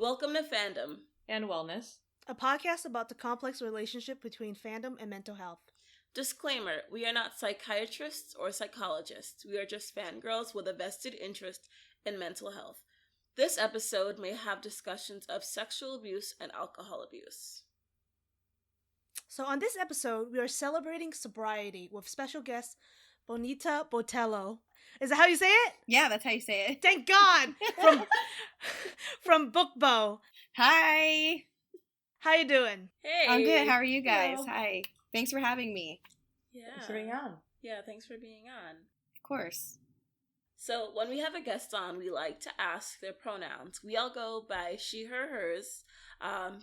Welcome to Fandom and Wellness, a podcast about the complex relationship between fandom and mental health. Disclaimer, we are not psychiatrists or psychologists. We are just fangirls with a vested interest in mental health. This episode may have discussions of sexual abuse and alcohol abuse. So on this episode, we are celebrating sobriety with special guest Benita Botella. Is that how you say it? Yeah, that's how you say it. Thank God! From Beau. Hi! How you doing? Hey! I'm good. How are you guys? Hello. Hi. Thanks for having me. Yeah. Thanks for being on. Yeah, thanks for being on. Of course. So, when we have a guest on, we like to ask their pronouns. We all go by she, her, hers.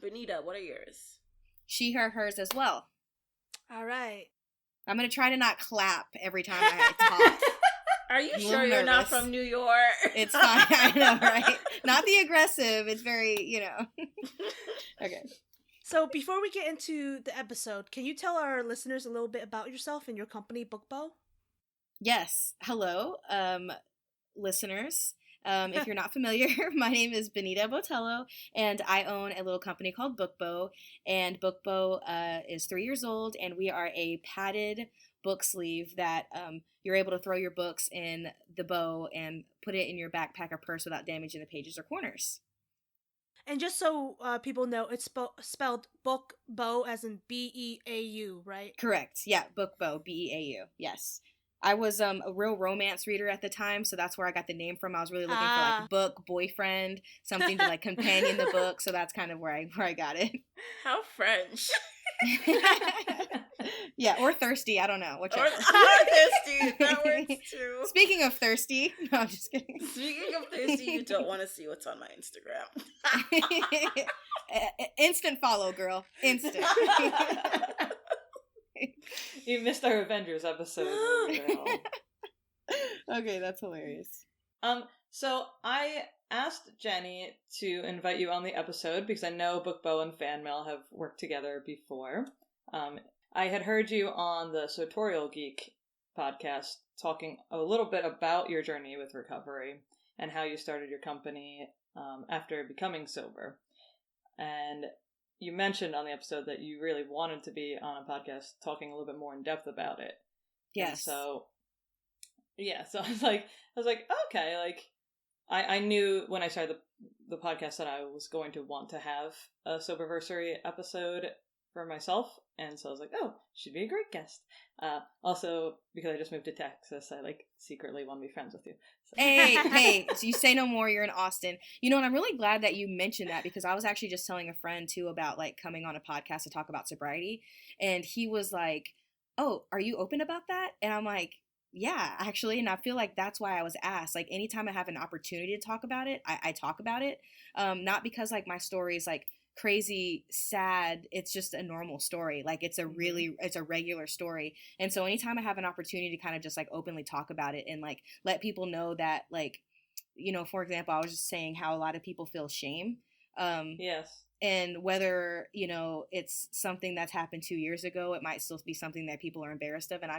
Benita, what are yours? She, her, hers as well. All right. I'm going to try to not clap every time I talk. Are you I'm a sure little you're not nervous. from New York? It's fine. I know, right? Not the aggressive. It's very, Okay. So before we get into the episode, can you tell our listeners a little bit about yourself and your company, Beau? Yes. Hello, listeners. If you're not familiar, my name is Benita Botella, and I own a little company called Beau. And Beau is 3 years old, and we are a padded book sleeve that you're able to throw your books in the bow and put it in your backpack or purse without damaging the pages or corners. And just so people know, it's spelled Beau as in B-E-A-U, right? Correct. Yeah, Beau, B-E-A-U. Yes. I was a real romance reader at the time, so that's where I got the name from. I was really looking for like book, boyfriend, something to like companion the book, so that's kind of where I got it. How French. Yeah, or thirsty. I don't know. Whichever. Or thirsty. That works too. Speaking of thirsty, no, I'm just kidding. Speaking of thirsty, you don't want to see what's on my Instagram. Instant follow, girl. Instant. You missed our Avengers episode. Okay, that's hilarious. So I asked Jenny to invite you on the episode because I know Beau and Fanmail have worked together before. I had heard you on the Sartorial Geek podcast talking a little bit about your journey with recovery and how you started your company after becoming sober. And you mentioned on the episode that you really wanted to be on a podcast talking a little bit more in depth about it. Yes. And so I was like, okay, like I knew when I started the podcast that I was going to want to have a Soberversary episode for myself, and so I was like, oh, she'd be a great guest. Also, because I just moved to Texas, I like secretly want to be friends with you. So. Hey, so you say no more, you're in Austin. You know, and I'm really glad that you mentioned that because I was actually just telling a friend too about like coming on a podcast to talk about sobriety, and he was like, oh, are you open about that? And I'm like, yeah, actually, and I feel like that's why I was asked. Like anytime I have an opportunity to talk about it, I talk about it. Not because like my story is like crazy sad, it's just a normal story. Like it's a regular story. And so anytime I have an opportunity to kind of just like openly talk about it and like let people know that like, for example, I was just saying how a lot of people feel shame. Yes. And whether, it's something that's happened 2 years ago, it might still be something that people are embarrassed of. And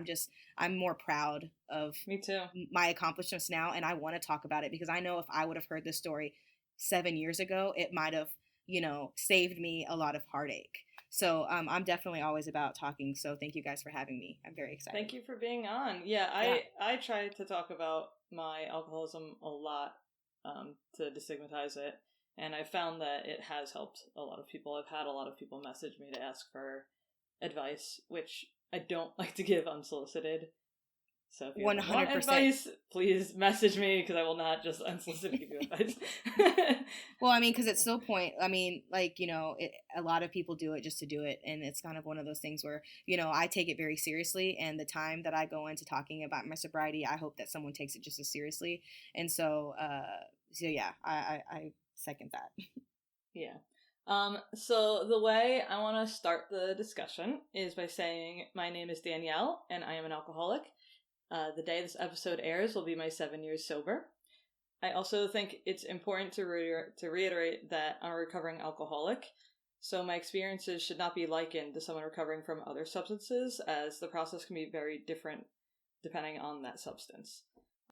I'm more proud of Me too. my accomplishments now. And I want to talk about it because I know if I would have heard this story 7 years ago, it might have, saved me a lot of heartache. So I'm definitely always about talking. So thank you guys for having me. I'm very excited. Thank you for being on. Yeah, I try to talk about my alcoholism a lot to destigmatize it. And I found that it has helped a lot of people. I've had a lot of people message me to ask for advice, which I don't like to give unsolicited. So if you 100%. Want advice, please message me because I will not just unsolicited give you advice. Well, I mean, because it's no point. I mean, like, a lot of people do it just to do it. And it's kind of one of those things where, I take it very seriously. And the time that I go into talking about my sobriety, I hope that someone takes it just as seriously. And so yeah, I second that. Yeah. So the way I want to start the discussion is by saying my name is Danielle and I am an alcoholic. The day this episode airs will be my 7 years sober. I also think it's important to reiterate that I'm a recovering alcoholic, so my experiences should not be likened to someone recovering from other substances, as the process can be very different depending on that substance.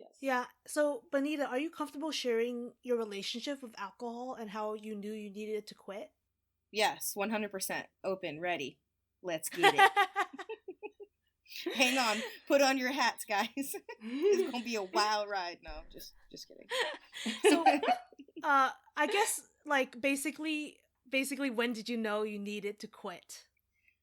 Yes. Yeah. So, Benita, are you comfortable sharing your relationship with alcohol and how you knew you needed to quit? Yes, 100%. Open, ready. Let's get it. Hang on. Put on your hats, guys. It's going to be a wild ride. No, just kidding. So, I guess like basically, when did you know you needed to quit?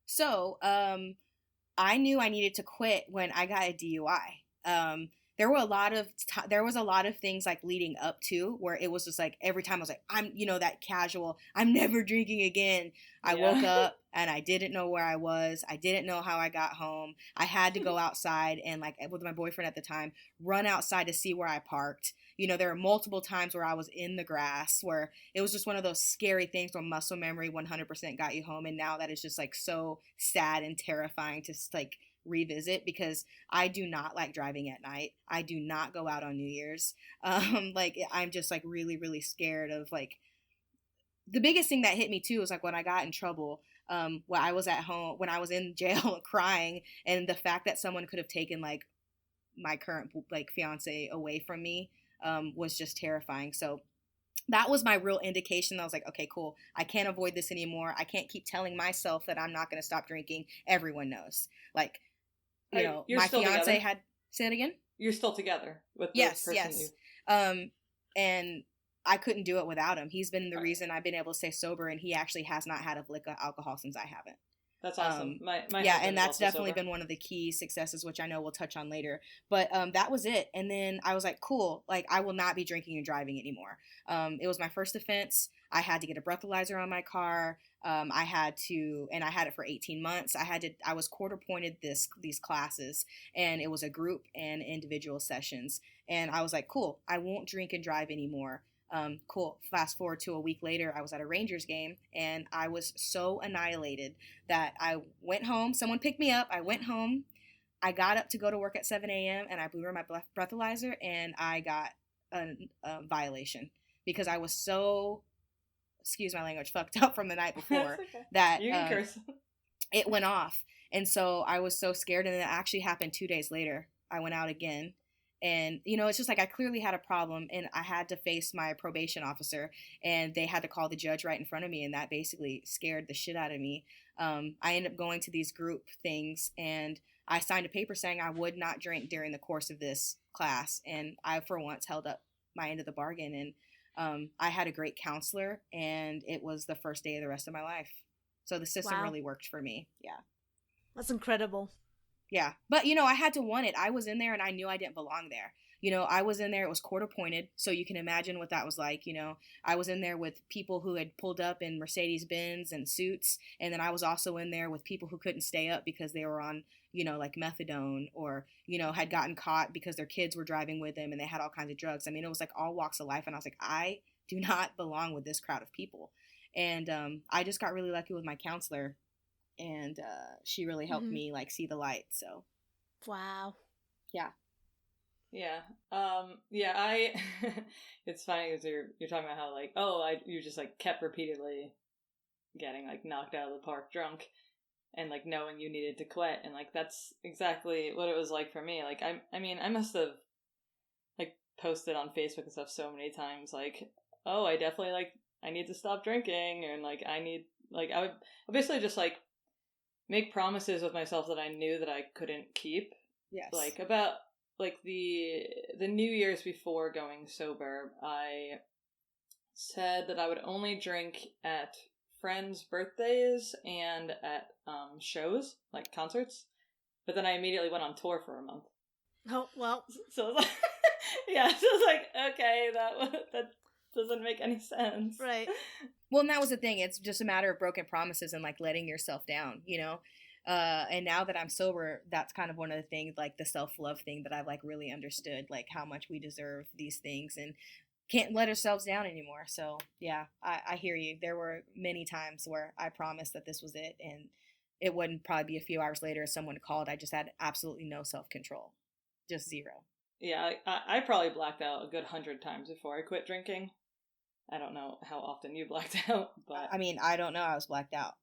So, I knew I needed to quit when I got a DUI. There was a lot of things like leading up to where it was just like every time I was like, I'm, that casual, I'm never drinking again. I woke up and I didn't know where I was. I didn't know how I got home. I had to go outside and like with my boyfriend at the time, run outside to see where I parked. There were multiple times where I was in the grass where it was just one of those scary things where muscle memory 100% got you home. And now that is just like so sad and terrifying to like revisit because I do not like driving at night. I do not go out on New Year's. Like I'm just like really, really scared of like the biggest thing that hit me too was like when I got in trouble, when I was at home, when I was in jail crying and the fact that someone could have taken like my current like fiance away from me was just terrifying. So that was my real indication. I was like, okay, cool. I can't avoid this anymore. I can't keep telling myself that I'm not going to stop drinking. Everyone knows. Like, You're my still fiance together? had, say it again? You're still together with the Yes, person yes. you... And I couldn't do it without him. He's been the Right. reason I've been able to stay sober, and he actually has not had a lick of alcohol since I haven't. That's awesome. My yeah, husband and is that's also definitely sober. been one of the key successes, which I know we'll touch on later. But that was it. And then I was like, cool, like I will not be drinking and driving anymore. It was my first offense. I had to get a breathalyzer on my car. I had it for 18 months. I was quarter pointed these classes, and it was a group and individual sessions. And I was like, cool, I won't drink and drive anymore. Cool. Fast forward to a week later, I was at a Rangers game and I was so annihilated that I went home. Someone picked me up. I went home. I got up to go to work at 7 a.m. and I blew my breathalyzer and I got a violation because I was so, excuse my language, fucked up from the night before Okay. that You can curse. it went off. And so I was so scared. And it actually happened 2 days later. I went out again. And, it's just like I clearly had a problem and I had to face my probation officer and they had to call the judge right in front of me. And that basically scared the shit out of me. I ended up going to these group things and I signed a paper saying I would not drink during the course of this class. And I, for once, held up my end of the bargain. And I had a great counselor and it was the first day of the rest of my life. So the system Wow. really worked for me. Yeah. That's incredible. Yeah. But, I had to want it. I was in there and I knew I didn't belong there. I was in there. It was court appointed. So you can imagine what that was like. I was in there with people who had pulled up in Mercedes Benz and suits. And then I was also in there with people who couldn't stay up because they were on, like methadone or, had gotten caught because their kids were driving with them and they had all kinds of drugs. I mean, it was like all walks of life. And I was like, I do not belong with this crowd of people. And I just got really lucky with my counselor. And she really helped me like see the light. So, wow. Yeah. Yeah. It's funny because you're talking about how like, you just like kept repeatedly getting like knocked out of the park drunk and like knowing you needed to quit. And like, that's exactly what it was like for me. Like, I must have like posted on Facebook and stuff so many times, like, oh, I definitely like, I need to stop drinking. And like, I would basically just like, make promises with myself that I knew that I couldn't keep. Yes. Like about like the New Year's before going sober, I said that I would only drink at friends' birthdays and at shows, like concerts. But then I immediately went on tour for a month. Oh, well. So it was like, yeah, so it was like, okay, that doesn't make any sense. Right. Well, and that was the thing. It's just a matter of broken promises and like letting yourself down, and now that I'm sober, that's kind of one of the things, like the self-love thing that I've like really understood, like how much we deserve these things and can't let ourselves down anymore. So yeah, I hear you. There were many times where I promised that this was it and it wouldn't probably be a few hours later if someone called. I just had absolutely no self-control, just zero. Yeah, I probably blacked out a good 100 times before I quit drinking. I don't know how often you blacked out, but... I mean, I don't know. I was blacked out.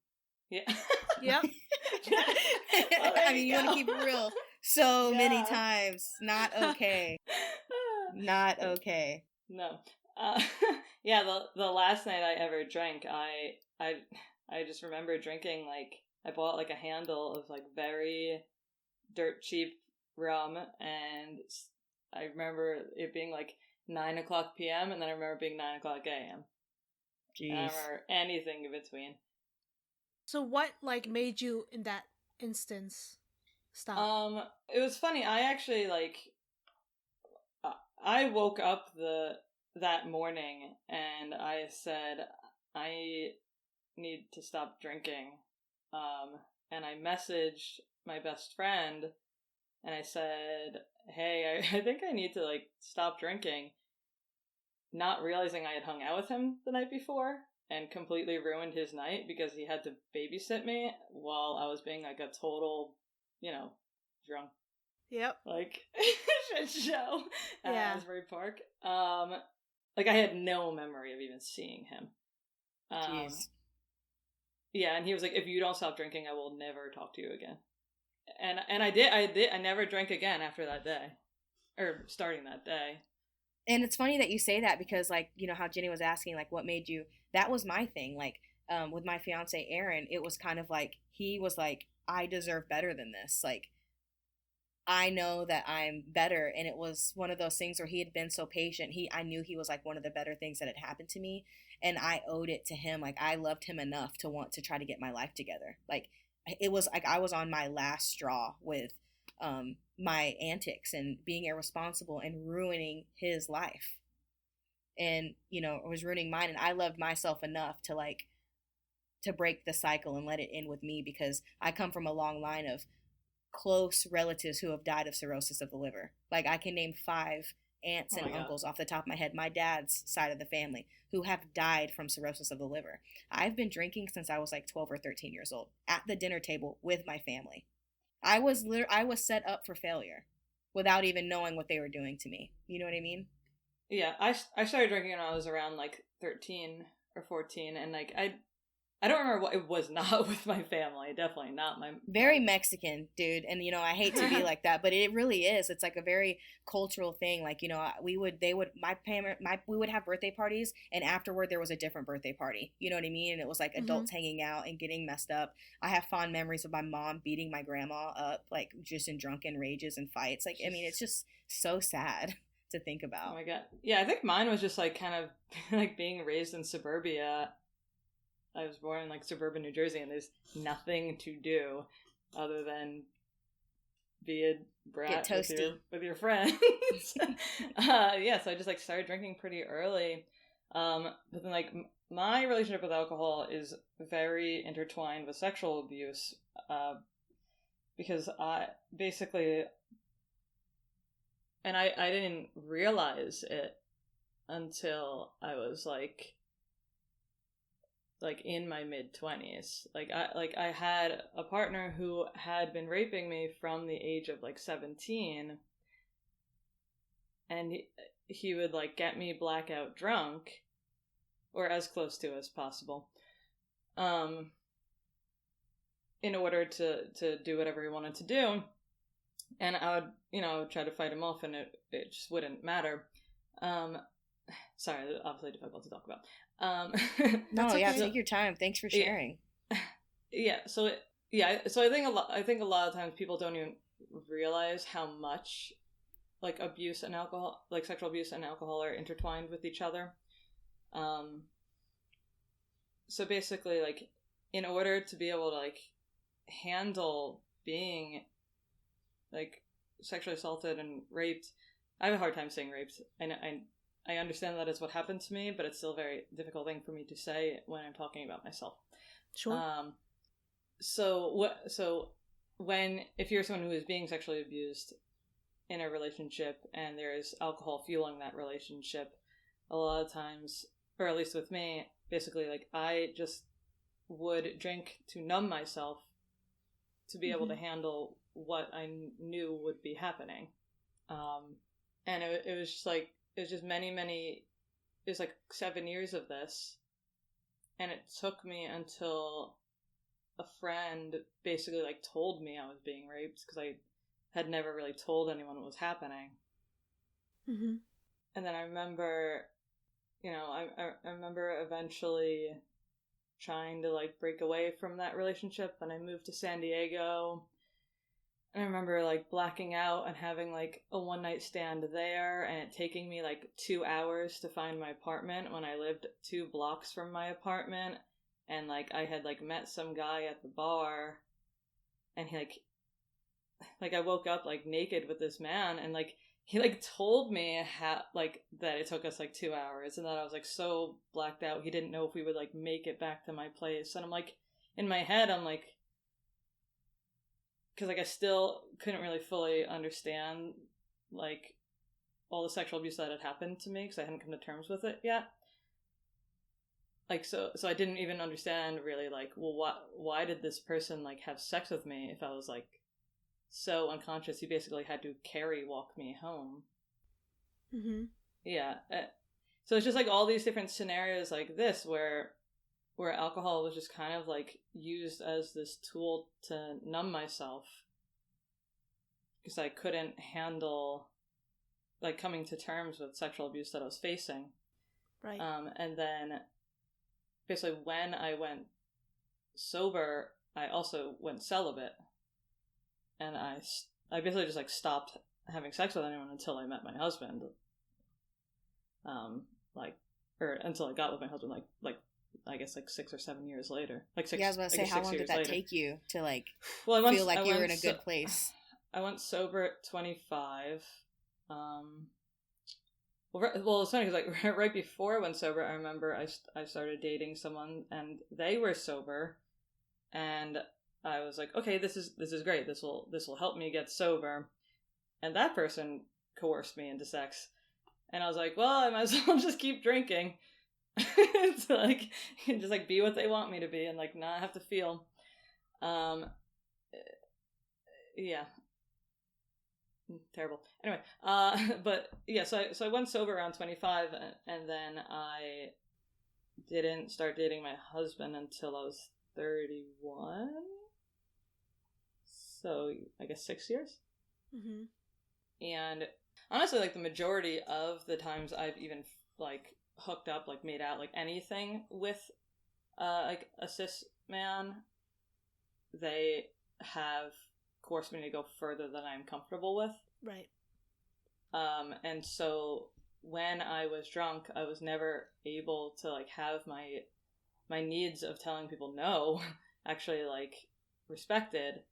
Yeah. Yep. Well, I mean, you want to keep it real. So many times. Not okay. Not okay. No. Yeah, the last night I ever drank, I just remember drinking, like, I bought, like, a handle of, like, very dirt cheap rum, and I remember it being, like, 9 o'clock p.m., and then I remember being 9 o'clock a.m. Jeez. I don't remember anything in between. So what, like, made you, in that instance, stop? It was funny, I actually, like, I woke up that morning, and I said, I need to stop drinking. And I messaged my best friend, and I said, hey, I think I need to, like, stop drinking. Not realizing I had hung out with him the night before, and completely ruined his night because he had to babysit me while I was being, like, a total, drunk. Yep. Like, shit show at Yeah. Asbury Park. Like, I had no memory of even seeing him. Jeez. Yeah, and he was like, if you don't stop drinking, I will never talk to you again. And I did. I never drank again after that day. Or starting that day. And it's funny that you say that because, like, you know how Jenny was asking, like, what made you... That was my thing. Like, with my fiance, Aaron, it was kind of like, he was like, I deserve better than this. Like, I know that I'm better. And it was one of those things where he had been so patient. I knew he was, like, one of the better things that had happened to me. And I owed it to him. Like, I loved him enough to want to try to get my life together. Like, it was like I was on my last straw with my antics and being irresponsible and ruining his life. And, it was ruining mine. And I loved myself enough to, like, to break the cycle and let it end with me, because I come from a long line of close relatives who have died of cirrhosis of the liver. Like, I can name 5 aunts and uncles off the top of my head, my dad's side of the family, who have died from cirrhosis of the liver. I've been drinking since I was like 12 or 13 years old at the dinner table with my family. I was set up for failure without even knowing what they were doing to me. You know what I mean? Yeah, I started drinking when I was around, like, 13 or 14, and, like, I don't remember what it was not with my family. Definitely not my... Very Mexican, dude. And, I hate to be like that, but it really is. It's like a very cultural thing. Like, we would have birthday parties, and afterward there was a different birthday party. You know what I mean? And it was like adults hanging out and getting messed up. I have fond memories of my mom beating my grandma up, like, just in drunken rages and fights. Like, I mean, it's just so sad to think about. Oh my God. Yeah, I think mine was just, like, kind of like being raised in suburbia. I was born in, like, suburban New Jersey, and there's nothing to do other than be a brat with your friends. Yeah, so I just, like, started drinking pretty early. But then, like, my relationship with alcohol is very intertwined with sexual abuse, because I basically, and I didn't realize it until I was, like in my mid-20s. I had a partner who had been raping me from the age of, like, 17, and he would, like, get me blackout drunk, or as close to as possible, in order to do whatever he wanted to do, and I would, try to fight him off, and it just wouldn't matter. Sorry, obviously difficult to talk about. No, yeah, take your time. Thanks for sharing. So I think a lot of times people don't even realize how much, like, abuse and alcohol, like, sexual abuse and alcohol are intertwined with each other. So basically, like, in order to be able to, like, handle being, like, sexually assaulted and raped, I have a hard time saying raped. I understand that is what happened to me, but it's still a very difficult thing for me to say when I'm talking about myself. Sure. If you're someone who is being sexually abused in a relationship and there is alcohol fueling that relationship, a lot of times, or at least with me, basically, like, I just would drink to numb myself to be able to handle what I knew would be happening. And it was just like, it was just it was like 7 years of this, and it took me until a friend basically, like, told me I was being raped, because I had never really told anyone what was happening. And then I remember, I remember eventually trying to like break away from that relationship, and I moved to San Diego. And I remember like blacking out and having like a one night stand there, and it taking me like 2 hours to find my apartment when I lived 2 blocks from my apartment. And like I had like met some guy at the bar, and he like I woke up like naked with this man, and like he like told me how like that it took us like 2 hours, and that I was like so blacked out he didn't know if we would like make it back to my place. And I'm like, in my head I'm like, because like I still couldn't really fully understand like all the sexual abuse that had happened to me, because I hadn't come to terms with it yet. Like so I didn't even understand really like, well, why did this person like have sex with me if I was like so unconscious? He basically had to walk me home. Mm-hmm. Yeah. So it's just like all these different scenarios like this where alcohol was just kind of like used as this tool to numb myself, because I couldn't handle like coming to terms with sexual abuse that I was facing. Right. And then basically when I went sober, I also went celibate, and I basically just like stopped having sex with anyone until I met my husband. Or until I got with my husband, like I guess like 6 or 7 years later. Like 6. Yeah, I was about to say, how long did that take you to like feel like you were in a good place? I went sober at 25. Well, it's funny because like right before I went sober, I remember I started dating someone, and they were sober, and I was like, okay, this is great. This will help me get sober, and that person coerced me into sex, and I was like, well, I might as well just keep drinking. To like just like be what they want me to be, and like not have to feel. Yeah. Terrible. Anyway, but yeah, so I went sober around 25, and then I didn't start dating my husband until I was 31. So I guess 6 years. Mm-hmm. And honestly, like the majority of the times I've even like hooked up, like made out, like anything with like a cis man, they have coerced me to go further than I'm comfortable with. Right. And so when I was drunk, I was never able to like have my needs of telling people no actually like respected.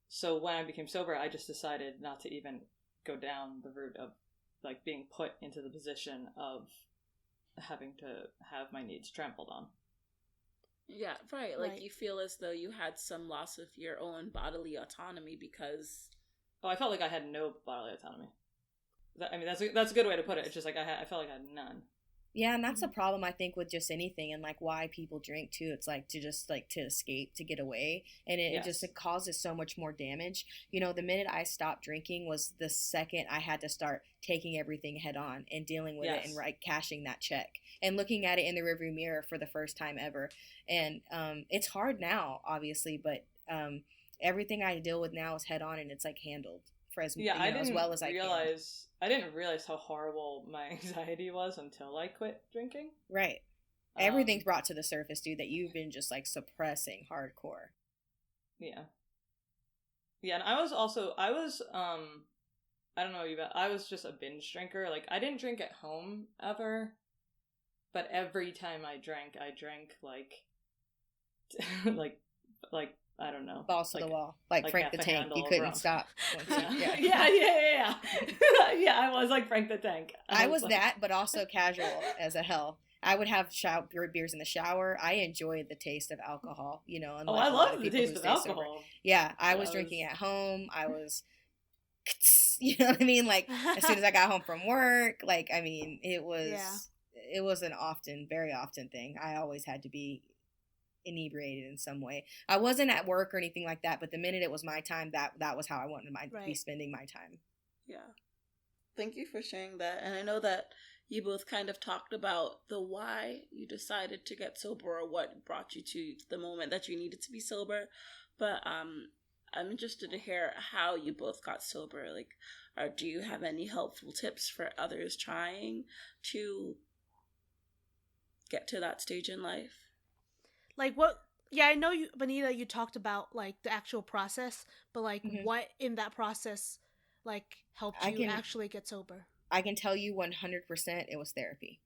So when I became sober, I just decided not to even go down the route of like being put into the position of having to have my needs trampled on. Yeah, right. Like you feel as though you had some loss of your own bodily autonomy because... Oh, I felt like I had no bodily autonomy. I mean, that's a good way to put it. It's just like I felt like I had none. Yeah, and that's a problem, I think, with just anything, and like why people drink too. It's like to just like to escape, to get away, and it just it causes so much more damage. You know, the minute I stopped drinking was the second I had to start taking everything head on and dealing with it and cashing that check and looking at it in the rearview mirror for the first time ever. And it's hard now, obviously, but everything I deal with now is head on, and it's like handled for as as well as I can. I didn't realize how horrible my anxiety was until I quit drinking. Right. Everything's brought to the surface, dude, that you've been just like suppressing hardcore. Yeah. Yeah, and I was I don't know you about, I was just a binge drinker. Like I didn't drink at home ever, but every time I drank like like I don't know. Balls to the wall. Like Frank the Tank. You couldn't stop. Yeah. Yeah. Yeah, I was like Frank the Tank. I was that, but also casual as a hell. I would have beers in the shower. I enjoyed the taste of alcohol, you know. I love the taste of alcohol. Sober. Yeah, I was drinking at home. I was, you know what I mean? Like, as soon as I got home from work, like, I mean, it was an very often thing. I always had to be inebriated in some way. I wasn't at work or anything like that, but the minute it was my time, that was how I wanted to be spending my time. Yeah. Thank you for sharing that. And I know that you both kind of talked about the why you decided to get sober or what brought you to the moment that you needed to be sober. But I'm interested to hear how you both got sober. Like, do you have any helpful tips for others trying to get to that stage in life? Like what? Yeah, I know you, Benita. You talked about like the actual process, but like what in that process, like helped you actually get sober? I can tell you 100% it was therapy.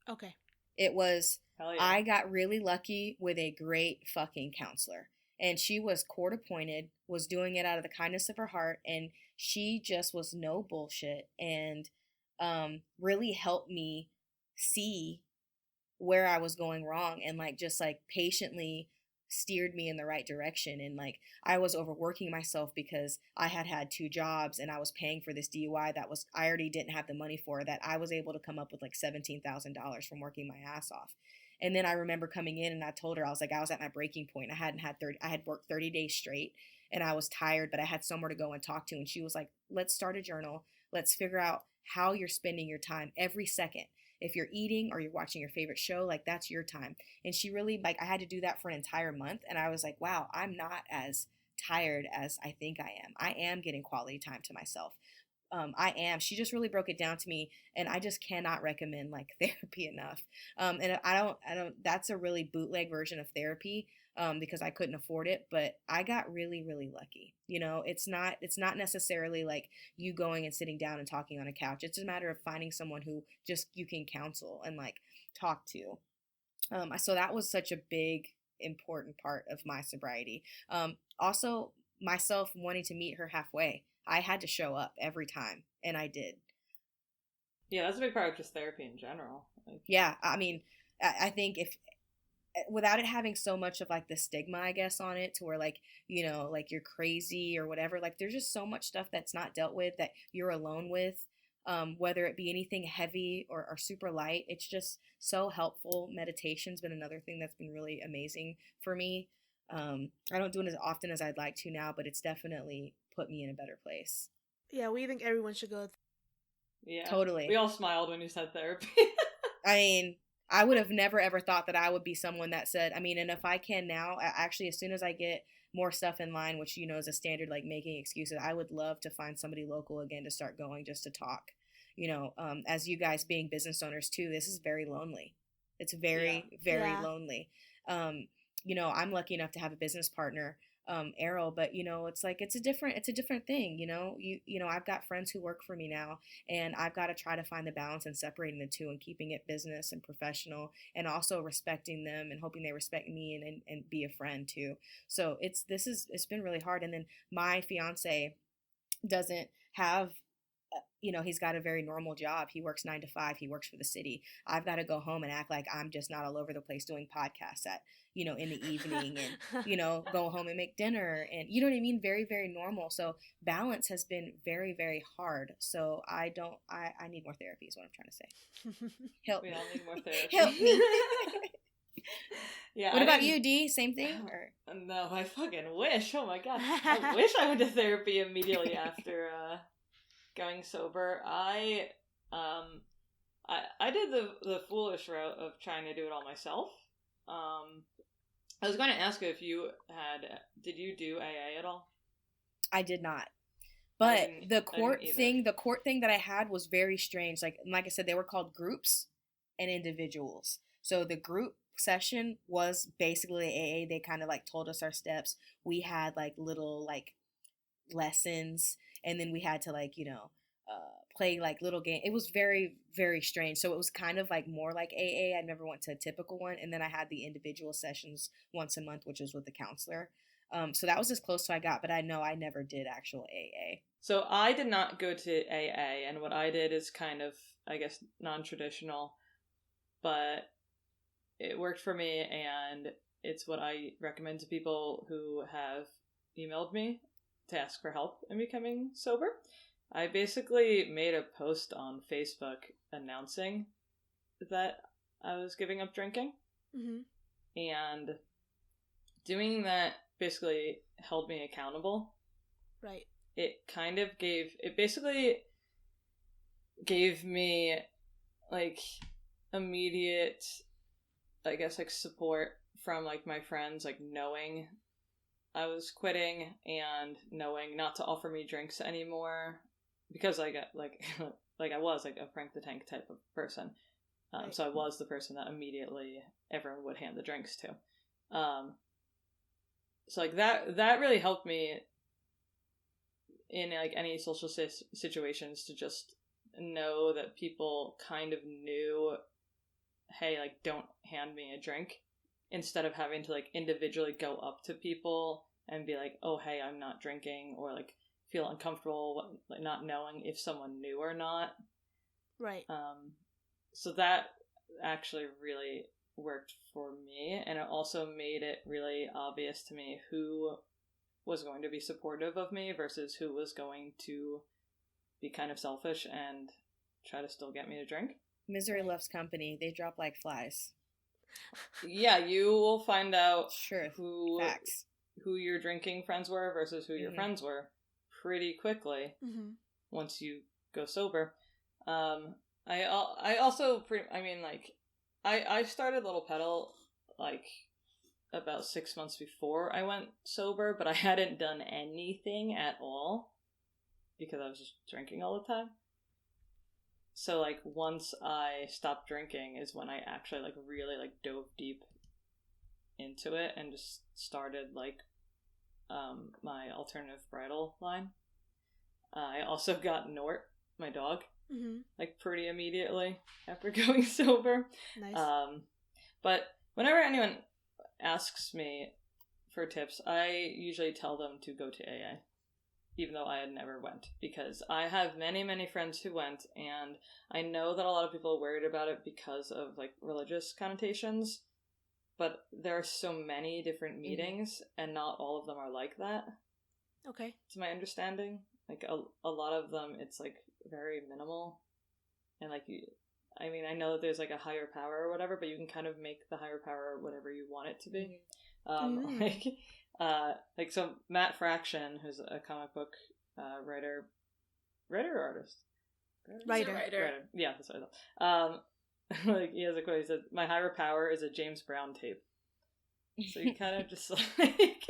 Okay. It was. Hell yeah. I got really lucky with a great fucking counselor, and she was court appointed, was doing it out of the kindness of her heart, and she just was no bullshit, and really helped me see where I was going wrong, and like just like patiently steered me in the right direction. And like I was overworking myself because I had 2 jobs and I was paying for this DUI that was I already didn't have the money for, that I was able to come up with like $17,000 from working my ass off. And then I remember coming in and I told her, I was like, I was at my breaking point. I had worked 30 days straight and I was tired, but I had somewhere to go and talk to. And she was like, let's start a journal. Let's figure out how you're spending your time every second. If you're eating or you're watching your favorite show, like that's your time. And she really, like, I had to do that for an entire month. And I was like, wow, I'm not as tired as I think I am. I am getting quality time to myself. I am. She just really broke it down to me, and I just cannot recommend like therapy enough. And I don't, that's a really bootleg version of therapy. Because I couldn't afford it, but I got really, really lucky. You know, it's not necessarily like you going and sitting down and talking on a couch. It's a matter of finding someone who just you can counsel and like talk to. So that was such a big, important part of my sobriety. Also, myself wanting to meet her halfway. I had to show up every time, and I did. Yeah, that's a big part of just therapy in general. Like, yeah, I mean, I think if without it having so much of like the stigma, I guess, on it, to where like, you know, like you're crazy or whatever, like there's just so much stuff that's not dealt with that you're alone with, whether it be anything heavy or super light. It's just so helpful. Meditation's been another thing that's been really amazing for me. I don't do it as often as I'd like to now, but it's definitely put me in a better place. Yeah, we think everyone should go. Yeah, totally. We all smiled when you said therapy. I mean, I would have never ever thought that I would be someone that said, I mean, and if I can now, actually, as soon as I get more stuff in line, which, you know, is a standard, like making excuses, I would love to find somebody local again to start going just to talk. You know, as you guys being business owners too, this is very lonely. It's very lonely. You know, I'm lucky enough to have a business partner, Errol, but you know, it's like, it's a different thing. You know, you know, I've got friends who work for me now, and I've got to try to find the balance in separating the two and keeping it business and professional, and also respecting them and hoping they respect me and be a friend too. So it's been really hard. And then my fiance doesn't have, you know, he's got a very normal job. He works 9 to 5. He works for the city. I've got to go home and act like I'm just not all over the place doing podcasts at, you know, in the evening, and, you know, go home and make dinner, and, you know what I mean? Very, very normal. So balance has been very, very hard. So I need more therapy is what I'm trying to say. Help we me. all need more therapy. Help me. Yeah. What about you, D? Same thing? Or? No, I fucking wish. Oh my god. I wish I went to therapy immediately after, going sober. I did the foolish route of trying to do it all myself. I was going to ask if you did you do AA at all? I did not. But the court thing that I had was very strange. Like I said, they were called groups and individuals. So the group session was basically AA. They kind of like told us our steps. We had like little like lessons, and then we had to like, you know, play like little game. It was very, very strange. So it was kind of like more like AA. I never went to a typical one. And then I had the individual sessions once a month, which was with the counselor. So that was as close to I got, but I know I never did actual AA. So I did not go to AA, and what I did is kind of, I guess, non-traditional, but it worked for me, and it's what I recommend to people who have emailed me to ask for help in becoming sober. I basically made a post on Facebook announcing that I was giving up drinking. Mm-hmm. And doing that basically held me accountable. Right. It basically gave me, like, immediate, I guess, like, support from, like, my friends, like, knowing I was quitting and knowing not to offer me drinks anymore because I got like I was like a Frank the Tank type of person. Right. So I was the person that immediately everyone would hand the drinks to. So like that really helped me in like any social situations to just know that people kind of knew, hey, like don't hand me a drink, instead of having to like individually go up to people and be like, oh hey, I'm not drinking, or like feel uncomfortable like not knowing if someone knew or not. Right. So that actually really worked for me, and it also made it really obvious to me who was going to be supportive of me versus who was going to be kind of selfish and try to still get me to drink. Misery loves company. They drop like flies. Yeah, you will find out Sure. who your drinking friends were versus who your friends were pretty quickly once you go sober. I also I started Little Petal like about 6 months before I went sober, but I hadn't done anything at all because I was just drinking all the time. So like once I stopped drinking is when I actually like really like dove deep into it and just started like my alternative bridal line. I also got Nort, my dog, like pretty immediately after going sober. Nice. But whenever anyone asks me for tips, I usually tell them to go to AA, even though I had never went, because I have many friends who went, and I know that a lot of people are worried about it because of like religious connotations, but there are so many different meetings and not all of them are like that. Okay. To my understanding, like a lot of them it's like very minimal, and like I know that there's like a higher power or whatever, but you can kind of make the higher power whatever you want it to be. So Matt Fraction, who's a comic book writer or artist? Writer. Yeah, that's what I thought. Like he has a quote. He said, "My higher power is a James Brown tape." So you kind of just like,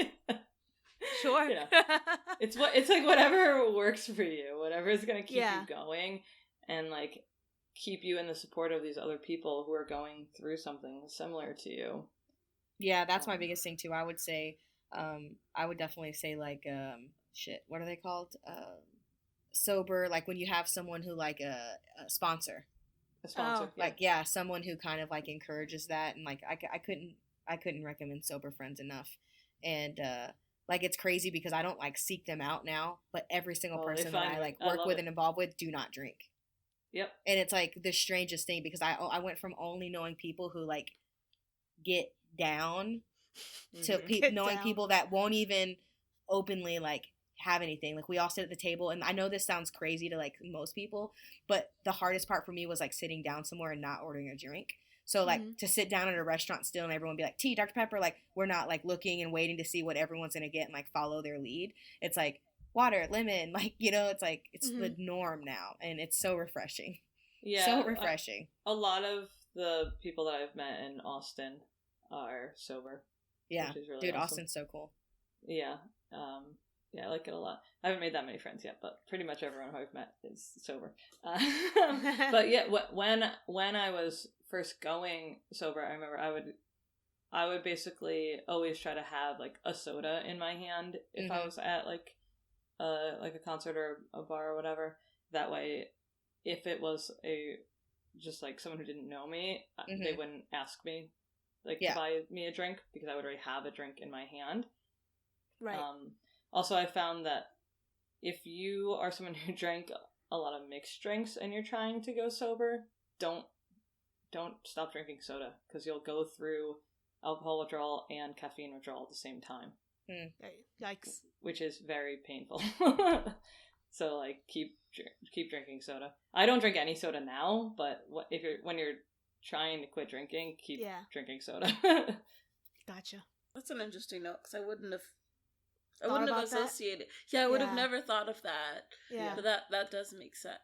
sure. You know, it's like whatever works for you, whatever is gonna keep you going, and like keep you in the support of these other people who are going through something similar to you. Yeah, that's my biggest thing too. I would say, I would definitely say like, what are they called? Sober, like when you have someone who like a sponsor. A sponsor, like someone who kind of like encourages that, and like I couldn't recommend sober friends enough, and like it's crazy because I don't like seek them out now, but every single person that I like work with and involved with do not drink. Yep. And it's like the strangest thing because I went from only knowing people who like get down to knowing people that won't even openly like have anything. Like we all sit at the table, and I know this sounds crazy to like most people, but the hardest part for me was like sitting down somewhere and not ordering a drink. So like to sit down at a restaurant still and everyone be like, tea, Dr. Pepper, like we're not like looking and waiting to see what everyone's gonna get and like follow their lead. It's like water, lemon, like, you know, it's like it's the norm now, and it's so refreshing. Yeah, so refreshing. A lot of the people that I've met in Austin are sober. Yeah, which is really dude, awesome. Austin's so cool. Yeah, I like it a lot. I haven't made that many friends yet, but pretty much everyone who I've met is sober. But yeah, when I was first going sober, I remember I would basically always try to have like a soda in my hand if I was at like a concert or a bar or whatever. That way, if it was just like someone who didn't know me, they wouldn't ask me to buy me a drink because I would already have a drink in my hand. Right. Also, I found that if you are someone who drank a lot of mixed drinks and you're trying to go sober, don't stop drinking soda because you'll go through alcohol withdrawal and caffeine withdrawal at the same time. Yikes. Which is very painful. So like keep drinking soda. I don't drink any soda now, but when you're trying to quit drinking, keep drinking soda. Gotcha. That's an interesting note because I wouldn't have associated. Yeah, I would have never thought of that. Yeah. But that does make sense.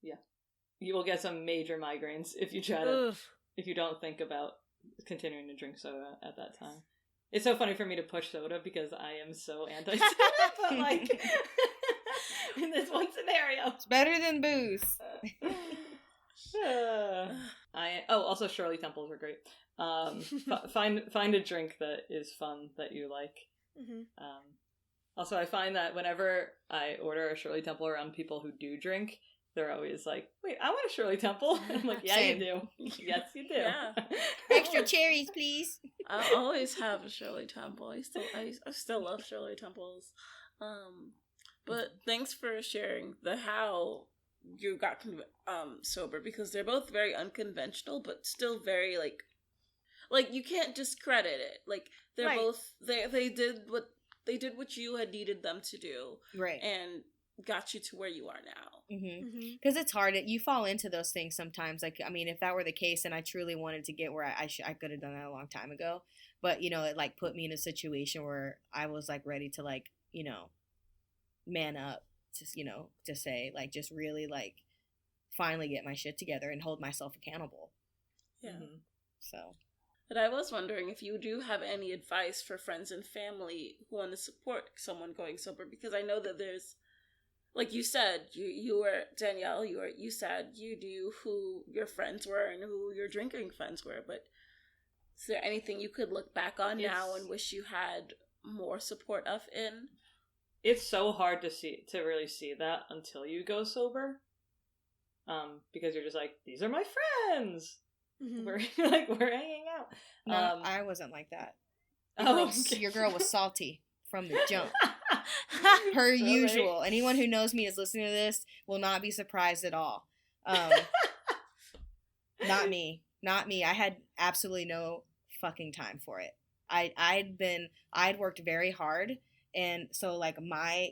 Yeah. You will get some major migraines if you try to if you don't think about continuing to drink soda at that time. It's so funny for me to push soda because I am so anti-soda, but like in this one scenario, it's better than booze. Also Shirley Temples are great. Find a drink that is fun that you like. Mm-hmm. Also, I find that whenever I order a Shirley Temple around people who do drink, they're always like, "Wait, I want a Shirley Temple." I'm like, "Yeah, Same. you do. Yes, you do." Yeah. Extra cherries, please. I always have a Shirley Temple. I still love Shirley Temples. But thanks for sharing how you got sober, because they're both very unconventional, but still very like you can't discredit it. Like they're both they did what you had needed them to do, right, and got you to where you are now. Because it's hard. You fall into those things sometimes. Like, I mean, if that were the case and I truly wanted to get where I could have done that a long time ago. But, you know, it like put me in a situation where I was like ready to like, you know, man up, just, you know, to say like, just really like finally get my shit together and hold myself accountable. Yeah. So. But I was wondering if you do have any advice for friends and family who want to support someone going sober, because I know that there's, like you said, you were, Danielle, you said you knew who your friends were and who your drinking friends were, but is there anything you could look back on now and wish you had more support of in? It's so hard to really see that until you go sober. Because you're just like, these are my friends. Mm-hmm. We're hanging out. No, I wasn't like that. Your girl was salty from the jump. Her usual. Anyone who knows me is listening to this will not be surprised at all. Not me. I had absolutely no fucking time for it. I'd worked very hard, and so like my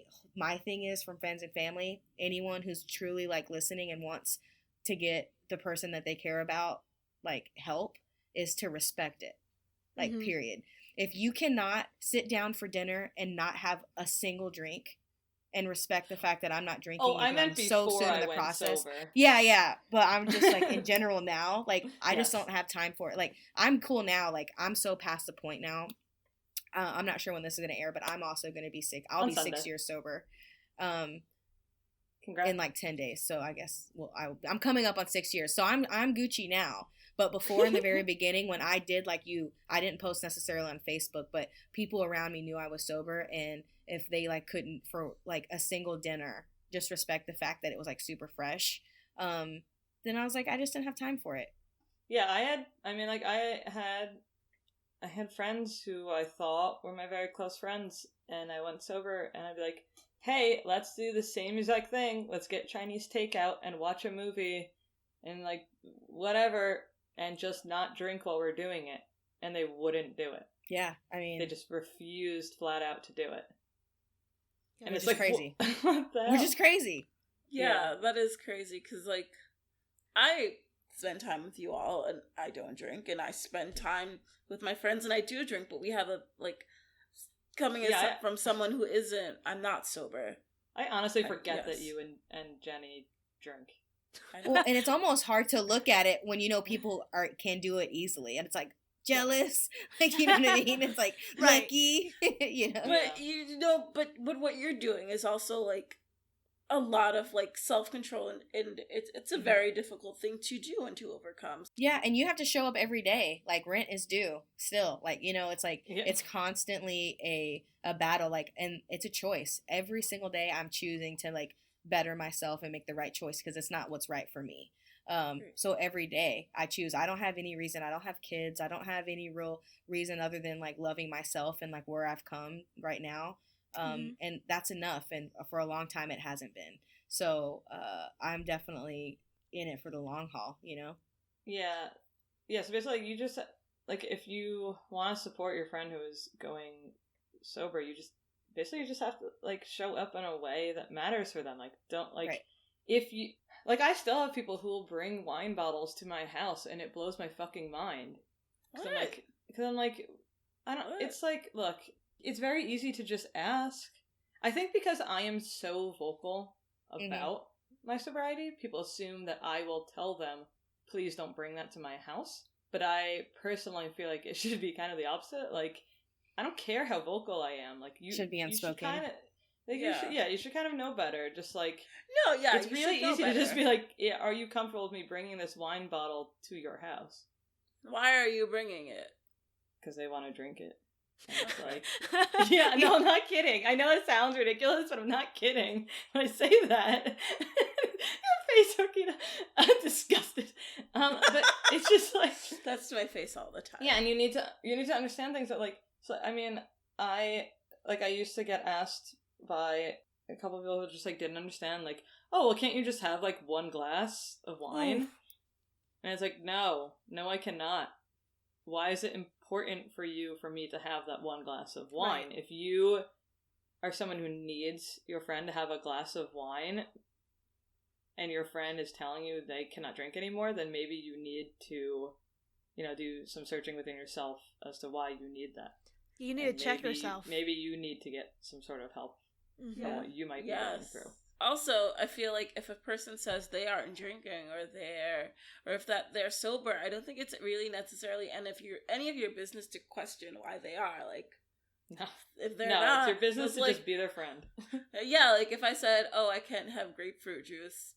thing is, from friends and family, anyone who's truly like listening and wants to get the person that they care about like help, is to respect it. Like, period. If you cannot sit down for dinner and not have a single drink and respect the fact that I'm not drinking, I meant so before soon in I the went process. sober. Yeah. But I'm just like, in general now, like, I just don't have time for it. Like, I'm cool now. Like, I'm so past the point now. I'm not sure when this is going to air, but I'm also going to be sick. I'll be Sunday. 6 years sober. Congrats. In like 10 days. So I guess, I'm coming up on 6 years. So I'm Gucci now. But before, in the very beginning, when I did, like I didn't post necessarily on Facebook, but people around me knew I was sober, and if they like couldn't for like a single dinner just respect the fact that it was like super fresh, then I was like, I just didn't have time for it. Yeah, I had friends who I thought were my very close friends, and I went sober, and I'd be like, hey, let's do the same exact thing. Let's get Chinese takeout and watch a movie and like whatever, and just not drink while we're doing it. And they wouldn't do it. Yeah, I mean, they just refused flat out to do it. Yeah, and it's like crazy. What the hell? Which is crazy. Yeah, that is crazy, because like I spend time with you all and I don't drink, and I spend time with my friends and I do drink, but we have a like coming from someone who isn't. I'm not sober. I honestly forget that you and Jenny drink. Well, and it's almost hard to look at it when you know people can do it easily, and it's like jealous, like, you know what I mean? It's like lucky, you know. But but what you're doing is also like a lot of like self-control, and it's a very difficult thing to do and to overcome. Yeah, and you have to show up every day. Like, rent is due still. Like, you know, it's like it's constantly a battle. Like, and it's a choice every single day. I'm choosing to like better myself and make the right choice, because it's not what's right for me. So every day I choose. I don't have any reason. I don't have kids. I don't have any real reason other than like loving myself and like where I've come right now. And that's enough. And for a long time it hasn't been. So I'm definitely in it for the long haul, you know? Yeah. Yeah. So basically, you just like, if you want to support your friend who is going sober, you just have to like show up in a way that matters for them. Like, don't like if you like, I still have people who will bring wine bottles to my house, and it blows my fucking mind. Because I'm like, I don't. What? It's like, look, it's very easy to just ask. I think because I am so vocal about my sobriety, people assume that I will tell them, please don't bring that to my house. But I personally feel like it should be kind of the opposite. Like, I don't care how vocal I am. Like, you should be unspoken. You should kind of know better. Just like, no, yeah, it's really easy to just be like, yeah, are you comfortable with me bringing this wine bottle to your house? Why are you bringing it? Because they want to drink it. And it's like, yeah, no, I'm not kidding. I know it sounds ridiculous, but I'm not kidding when I say that. Your face, Arkeida. I'm disgusted. But it's just like, that's my face all the time. Yeah, and you need to understand things that, like, so I mean, I used to get asked by a couple of people who just like didn't understand, like, oh, well, can't you just have like one glass of wine? Ooh. And it's like, no, I cannot. Why is it important for me to have that one glass of wine? Right. If you are someone who needs your friend to have a glass of wine and your friend is telling you they cannot drink anymore, then maybe you need to, do some searching within yourself as to why you need that. You need to check yourself. Maybe you need to get some sort of help from what you might be going through. Also, I feel like if a person says they aren't drinking or if that they're sober, I don't think it's really necessarily any of your business to question why they are. Like, no, if they're not, it's your business to just be their friend. Yeah, like if I said, oh, I can't have grapefruit juice.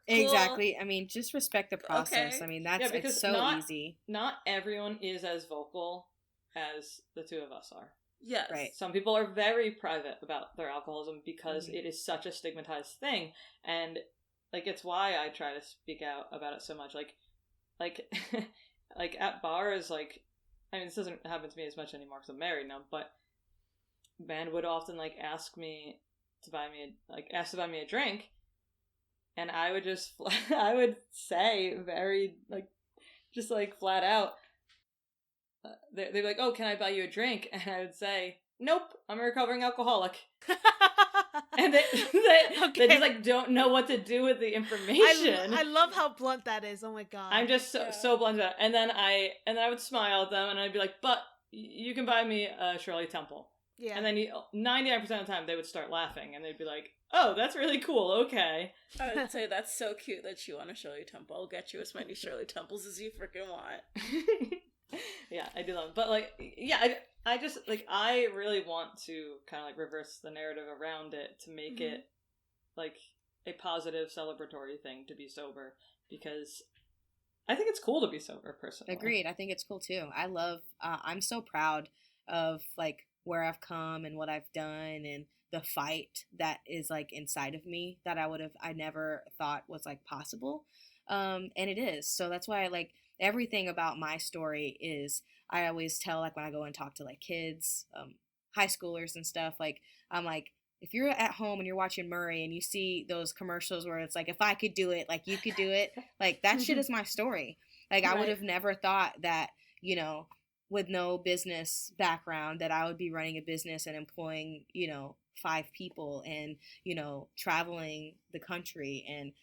Cool. Exactly. I mean, just respect the process. Okay. I mean, it's so easy. Not everyone is as vocal as the two of us are. Yes. Right. Some people are very private about their alcoholism because it is such a stigmatized thing. And, like, it's why I try to speak out about it so much. Like like, at bars, like, I mean, this doesn't happen to me as much anymore because I'm married now, but men would often, like, ask to buy me a drink, and I would just, I would say very, like, just, like, flat out, they'd be like, oh, can I buy you a drink? And I would say, nope, I'm a recovering alcoholic. And they just, like, don't know what to do with the information. I love how blunt that is. Oh my god. I'm just so blunt about it. And then I would smile at them, and I'd be like, but you can buy me a Shirley Temple. Yeah. And then 99% of the time, they would start laughing, and they'd be like, oh, that's really cool, okay. I would say, that's so cute that you want a Shirley Temple. I'll get you as many Shirley Temples as you freaking want. Yeah, I do love it. But, like, yeah, I just, like, I really want to kind of, like, reverse the narrative around it to make it, like, a positive celebratory thing to be sober, because I think it's cool to be sober, personally. Agreed. I think it's cool, too. I love, I'm so proud of, like, where I've come and what I've done and the fight that is, like, inside of me that I never thought was, like, possible. And it is. So that's why everything about my story is, I always tell, like, when I go and talk to, like, kids, high schoolers and stuff, like, I'm like, if you're at home and you're watching Murray and you see those commercials where it's like, if I could do it, like, you could do it, like, that shit is my story. Like, I would have never thought that, with no business background, that I would be running a business and employing, 5 people and, traveling the country and,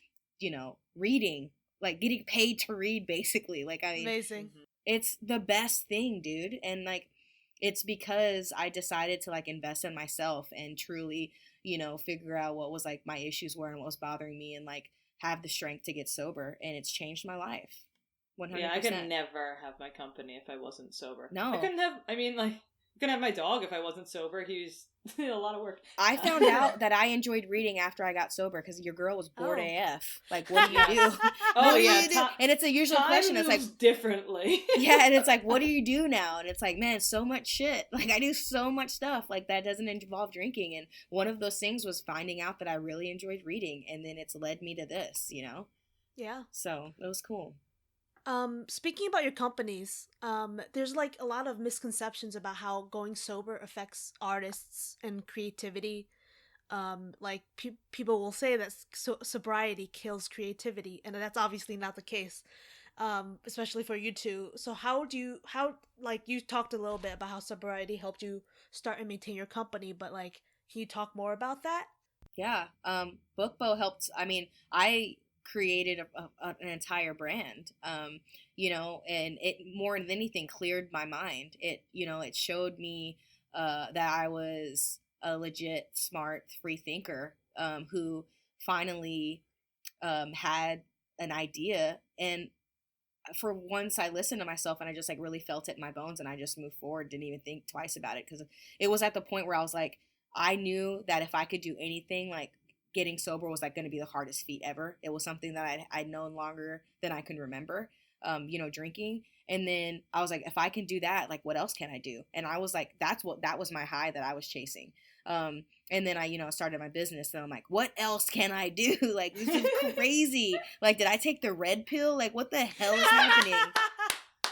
reading, like, getting paid to read, basically. Like, I mean, amazing. It's the best thing, dude. And, like, it's because I decided to, like, invest in myself and truly, figure out what was, like, my issues were and what was bothering me and, like, have the strength to get sober. And it's changed my life. 100%. Yeah, I could never have my company if I wasn't sober. No. I couldn't have my dog if I wasn't sober. He's a lot of work. I found out that I enjoyed reading after I got sober because your girl was bored AF. Like, what do you do? What do you do? And it's a usual question. It's like, differently. Yeah, and it's like, what do you do now? And it's like, man, so much shit. Like, I do so much stuff like that doesn't involve drinking. And one of those things was finding out that I really enjoyed reading, and then it's led me to this, Yeah. So it was cool. Speaking about your companies, there's like a lot of misconceptions about how going sober affects artists and creativity. Like people will say that sobriety kills creativity, and that's obviously not the case. Especially for you two. So how you talked a little bit about how sobriety helped you start and maintain your company, but like, can you talk more about that? Yeah. Beau helped. I mean, I created an entire brand, and it more than anything cleared my mind. It showed me that I was a legit smart free thinker who finally had an idea, and for once I listened to myself and I just like really felt it in my bones, and I just moved forward, didn't even think twice about it, because it was at the point where I was like, I knew that if I could do anything, like getting sober was like going to be the hardest feat ever. It was something that I'd known longer than I can remember, drinking. And then I was like, if I can do that, like what else can I do? And I was like, that was my high that I was chasing. And then I, started my business, and I'm like, what else can I do? Like, this is crazy. Like, did I take the red pill? Like, what the hell is happening?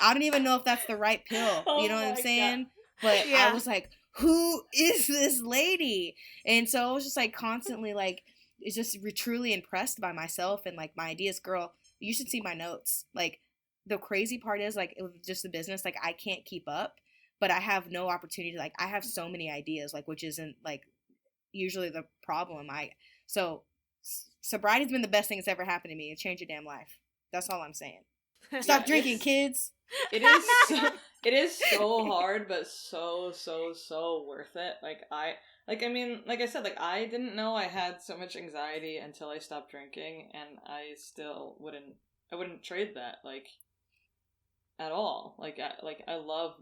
I don't even know if that's the right pill. You know what I'm saying? God. But yeah. I was like, who is this lady? And so I was just like constantly like, it's just truly impressed by myself and like my ideas. Girl, you should see my notes. Like, the crazy part is like, it was just the business, like I can't keep up, but I have no opportunity. Like, I have so many ideas, like, which isn't like usually the problem. So sobriety's been the best thing that's ever happened to me. It changed your damn life. That's all I'm saying. Stop drinking, kids. It is so hard, but so worth it. Like I said, like I didn't know I had so much anxiety until I stopped drinking, and I still wouldn't trade that, like, at all. I love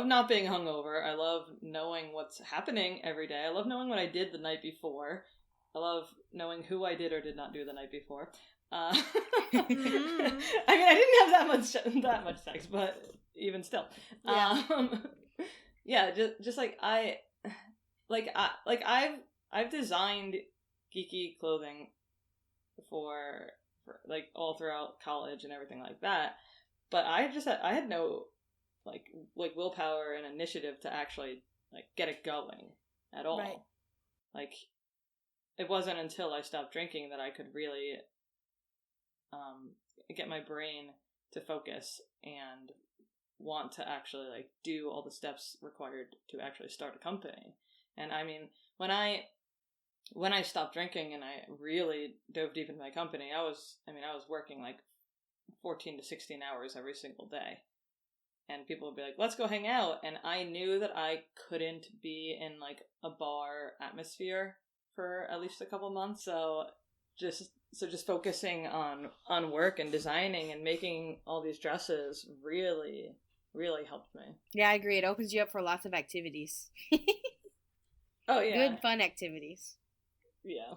not being hungover. I love knowing what's happening every day. I love knowing what I did the night before. I love knowing who I did or did not do the night before. I mean, I didn't have that much sex, but even still, yeah. Just like I've designed geeky clothing for like all throughout college and everything like that, but I had no like willpower and initiative to actually like get it going at all. Right. Like, it wasn't until I stopped drinking that I could really get my brain to focus and want to actually like do all the steps required to actually start a company. And I mean, when I stopped drinking and I really dove deep into my company, I was working like 14 to 16 hours every single day. And people would be like, let's go hang out. And I knew that I couldn't be in like a bar atmosphere for at least a couple months. So just focusing on work and designing and making all these dresses really, really helped me. Yeah, I agree. It opens you up for lots of activities. Oh, yeah. Good, fun activities. Yeah.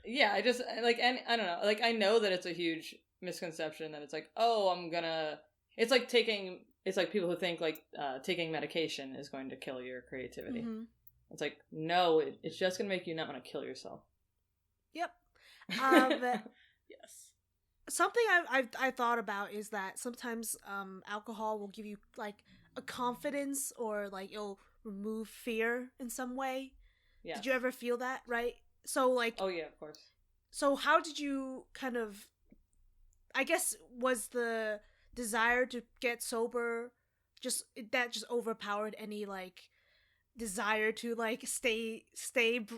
Yeah, I just, like, and I don't know, like, I know that it's a huge misconception that it's like, oh, it's like people who think, like, taking medication is going to kill your creativity. Mm-hmm. It's like, no, it's just going to make you not want to kill yourself. Yep. Yes. Something I thought about is that sometimes alcohol will give you, like, a confidence, or, like, it'll remove fear in some way. Yeah. Did you ever feel that, right? So, like... Oh, yeah, of course. So how did you kind of... I guess, was the desire to get sober just overpowered any, like, desire to, like, stay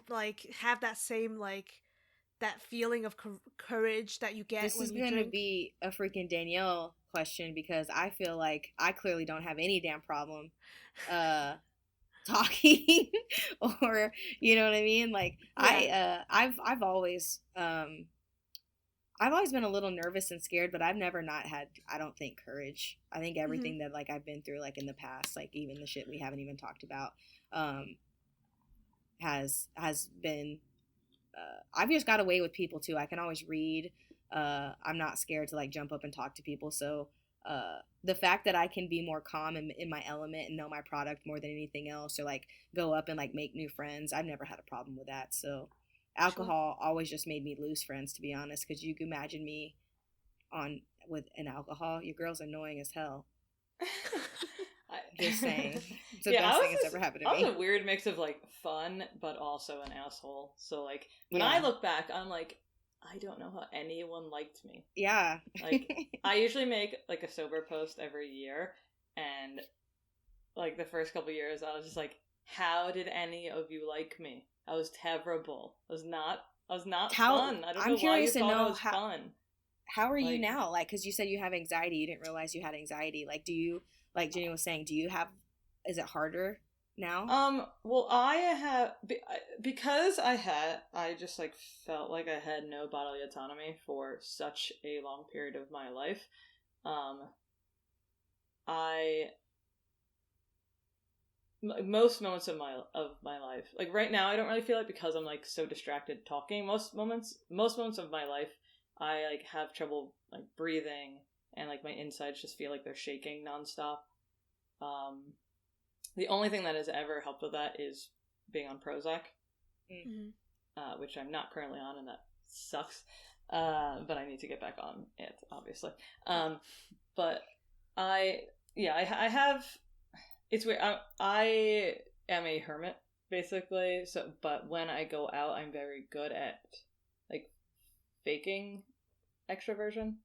like, have that same, like, that feeling of courage that you get when you drink? This is going to be a freaking Danielle question, because I feel like I clearly don't have any damn problem talking or, you know what I mean? Like, yeah. I've always been a little nervous and scared, but I've never not had, I don't think, courage. I think everything that, like, I've been through, like, in the past, like, even the shit we haven't even talked about, has been, I've just got away with people too. I can always read. I'm not scared to, like, jump up and talk to people. So, the fact that I can be more calm in my element and know my product more than anything else, or, like, go up and, like, make new friends, I've never had a problem with that. So alcohol always just made me lose friends, to be honest, because you can imagine me with an alcohol. Your girl's annoying as hell. Just saying. It's the best thing that's ever happened to me. I was a weird mix of, like, fun, but also an asshole. So, like, when I look back, I'm like, I don't know how anyone liked me. Yeah. Like, I usually make, like, a sober post every year, and, like, the first couple years, I was just like, how did any of you like me? I was terrible. I was not fun. I don't know why you thought I was fun. How are you now? Like, because you said you have anxiety. You didn't realize you had anxiety. Like, do you, like Jenny was saying, is it harder now? Well, because I just like felt like I had no bodily autonomy for such a long period of my life. Most moments of my life, like right now, I don't really feel it because I'm like so distracted talking. Most moments of my life, I like have trouble like breathing, and like my insides just feel like they're shaking nonstop. The only thing that has ever helped with that is being on Prozac, which I'm not currently on, and that sucks. But I need to get back on it, obviously. But I have. It's weird. I am a hermit, basically. So, but when I go out, I'm very good at like faking extroversion.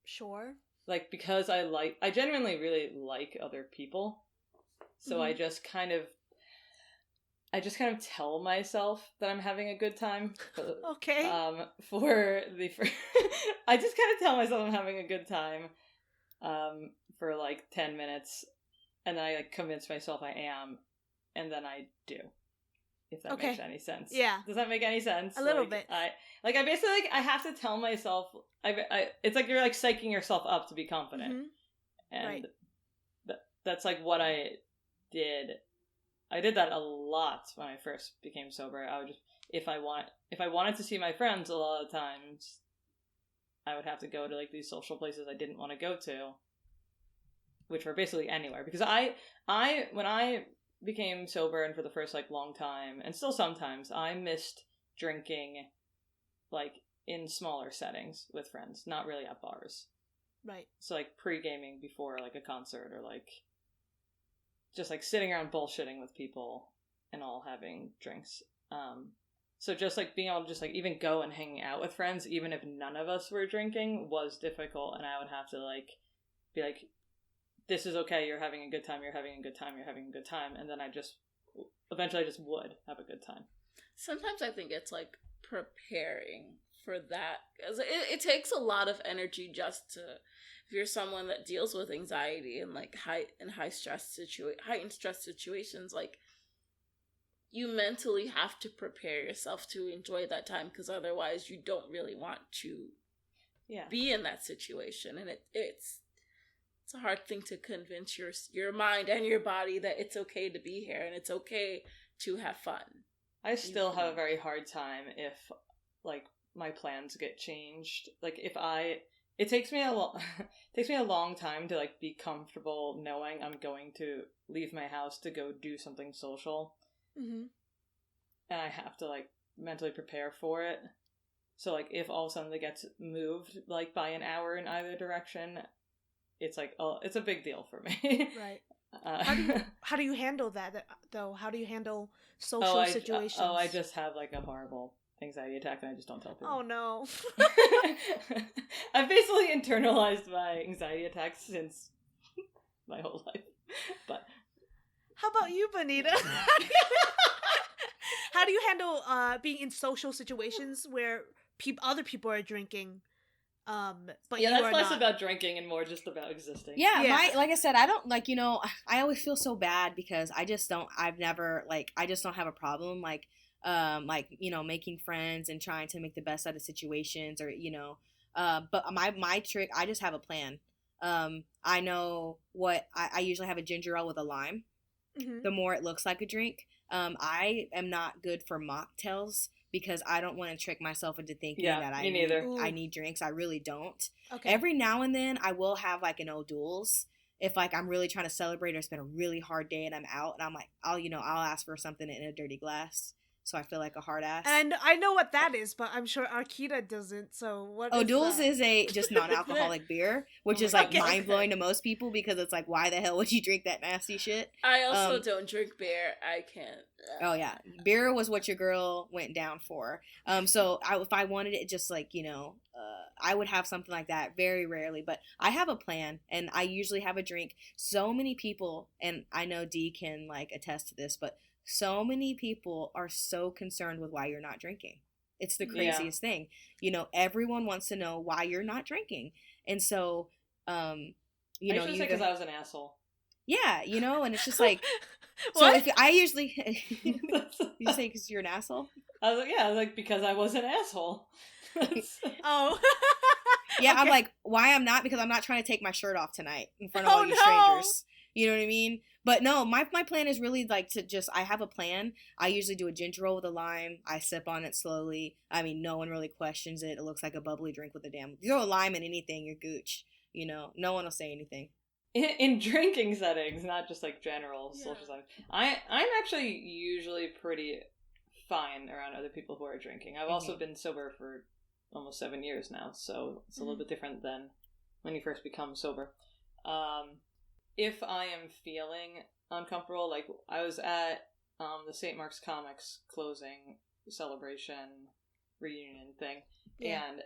Sure. Like, because I genuinely really like other people. So I just kind of tell myself that I'm having a good time. Okay. I just kind of tell myself I'm having a good time for like 10 minutes, and then I like convince myself I am, and then I do. If that makes any sense. Yeah. Does that make any sense? A little bit. I basically I have to tell myself it's like you're like psyching yourself up to be confident. And right. That's like what I did. I did that a lot when I first became sober. I would just if I wanted to see my friends, a lot of times I would have to go to like these social places I didn't want to go to, which were basically anywhere, because I when I became sober, and for the first like long time, and still sometimes, I missed drinking like in smaller settings with friends, not really at bars. Right. So like pre-gaming before like a concert, or like just like sitting around bullshitting with people and all having drinks. So just like being able to just like even go and hang out with friends, even if none of us were drinking, was difficult, and I would have to like be like, this is okay, you're having a good time, you're having a good time, you're having a good time, and then eventually I just would have a good time. Sometimes I think it's like preparing for that, because it takes a lot of energy just to, if you're someone that deals with anxiety and like heightened stress situations, like you mentally have to prepare yourself to enjoy that time, because otherwise you don't really want to be in that situation, and it's a hard thing to convince your mind and your body that it's okay to be here and it's okay to have fun. I still have a very hard time if like my plans get changed. Like it takes me a long time to like be comfortable knowing I'm going to leave my house to go do something social. And I have to like mentally prepare for it. So like if all of a sudden it gets moved like by an hour in either direction, it's like, oh, it's a big deal for me. Right. How do you handle that though? How do you handle social situations? I just have like a horrible anxiety attack, and I just don't tell people. Oh no. I've basically internalized my anxiety attacks since my whole life. But how about you, Benita? How do you handle being in social situations where other people are drinking? But yeah, that's less about drinking and more just about existing. Yeah. Like I said, I don't like, I always feel so bad because I just don't have a problem making friends and trying to make the best out of situations, or but my trick, I just have a plan. I know what I usually have a ginger ale with a lime. The more it looks like a drink. I am not good for mocktails, because I don't want to trick myself into thinking that I need drinks. I really don't. Okay. Every now and then I will have like an O'Doul's if like I'm really trying to celebrate, or it's been a really hard day and I'm out, and I'm like, I'll ask for something in a dirty glass, so I feel like a hard ass. And I know what that is, but I'm sure Arkeida doesn't. So what? O'Doul's is a just non-alcoholic beer, which is like mind-blowing to most people, because it's like, why the hell would you drink that nasty shit? I also don't drink beer. I can't. Oh yeah, beer was what your girl went down for. So if I wanted it, just like I would have something like that very rarely, but I have a plan, and I usually have a drink. So many people, and I know Dee can like attest to this, but so many people are so concerned with why you're not drinking. It's the craziest thing. Everyone wants to know why you're not drinking, and so I should say because I was an asshole. Yeah, you know, and it's just like, so What? if I usually, you say because you're an asshole? I was like, yeah, like, because I was an asshole. Oh. Yeah, Okay. I'm like, why I'm not? Because I'm not trying to take my shirt off tonight in front of Oh, all you no. strangers. You know what I mean? But no, my plan is really like to just, I have a plan. I usually do a ginger roll with a lime. I sip on it slowly. I mean, no one really questions it. It looks like a bubbly drink with a damn, you throw a lime in anything, you're gooch. You know, no one will say anything. In drinking settings, not just like general Yeah. social settings. I'm actually usually pretty fine around other people who are drinking. I've also been sober for almost 7 years now, so it's a little bit different than when you first become sober. If I am feeling uncomfortable, like I was at the St. Mark's Comics closing celebration reunion thing, and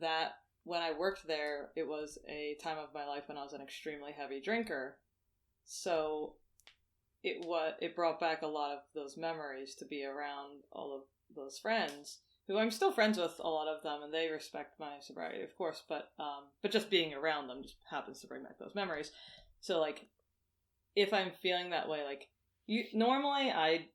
that when I worked there, it was a time of my life when I was an extremely heavy drinker, so it brought back a lot of those memories to be around all of those friends who I'm still friends with, a lot of them, and they respect my sobriety, of course, but just being around them just happens to bring back those memories. So, like, if I'm feeling that way, like, normally I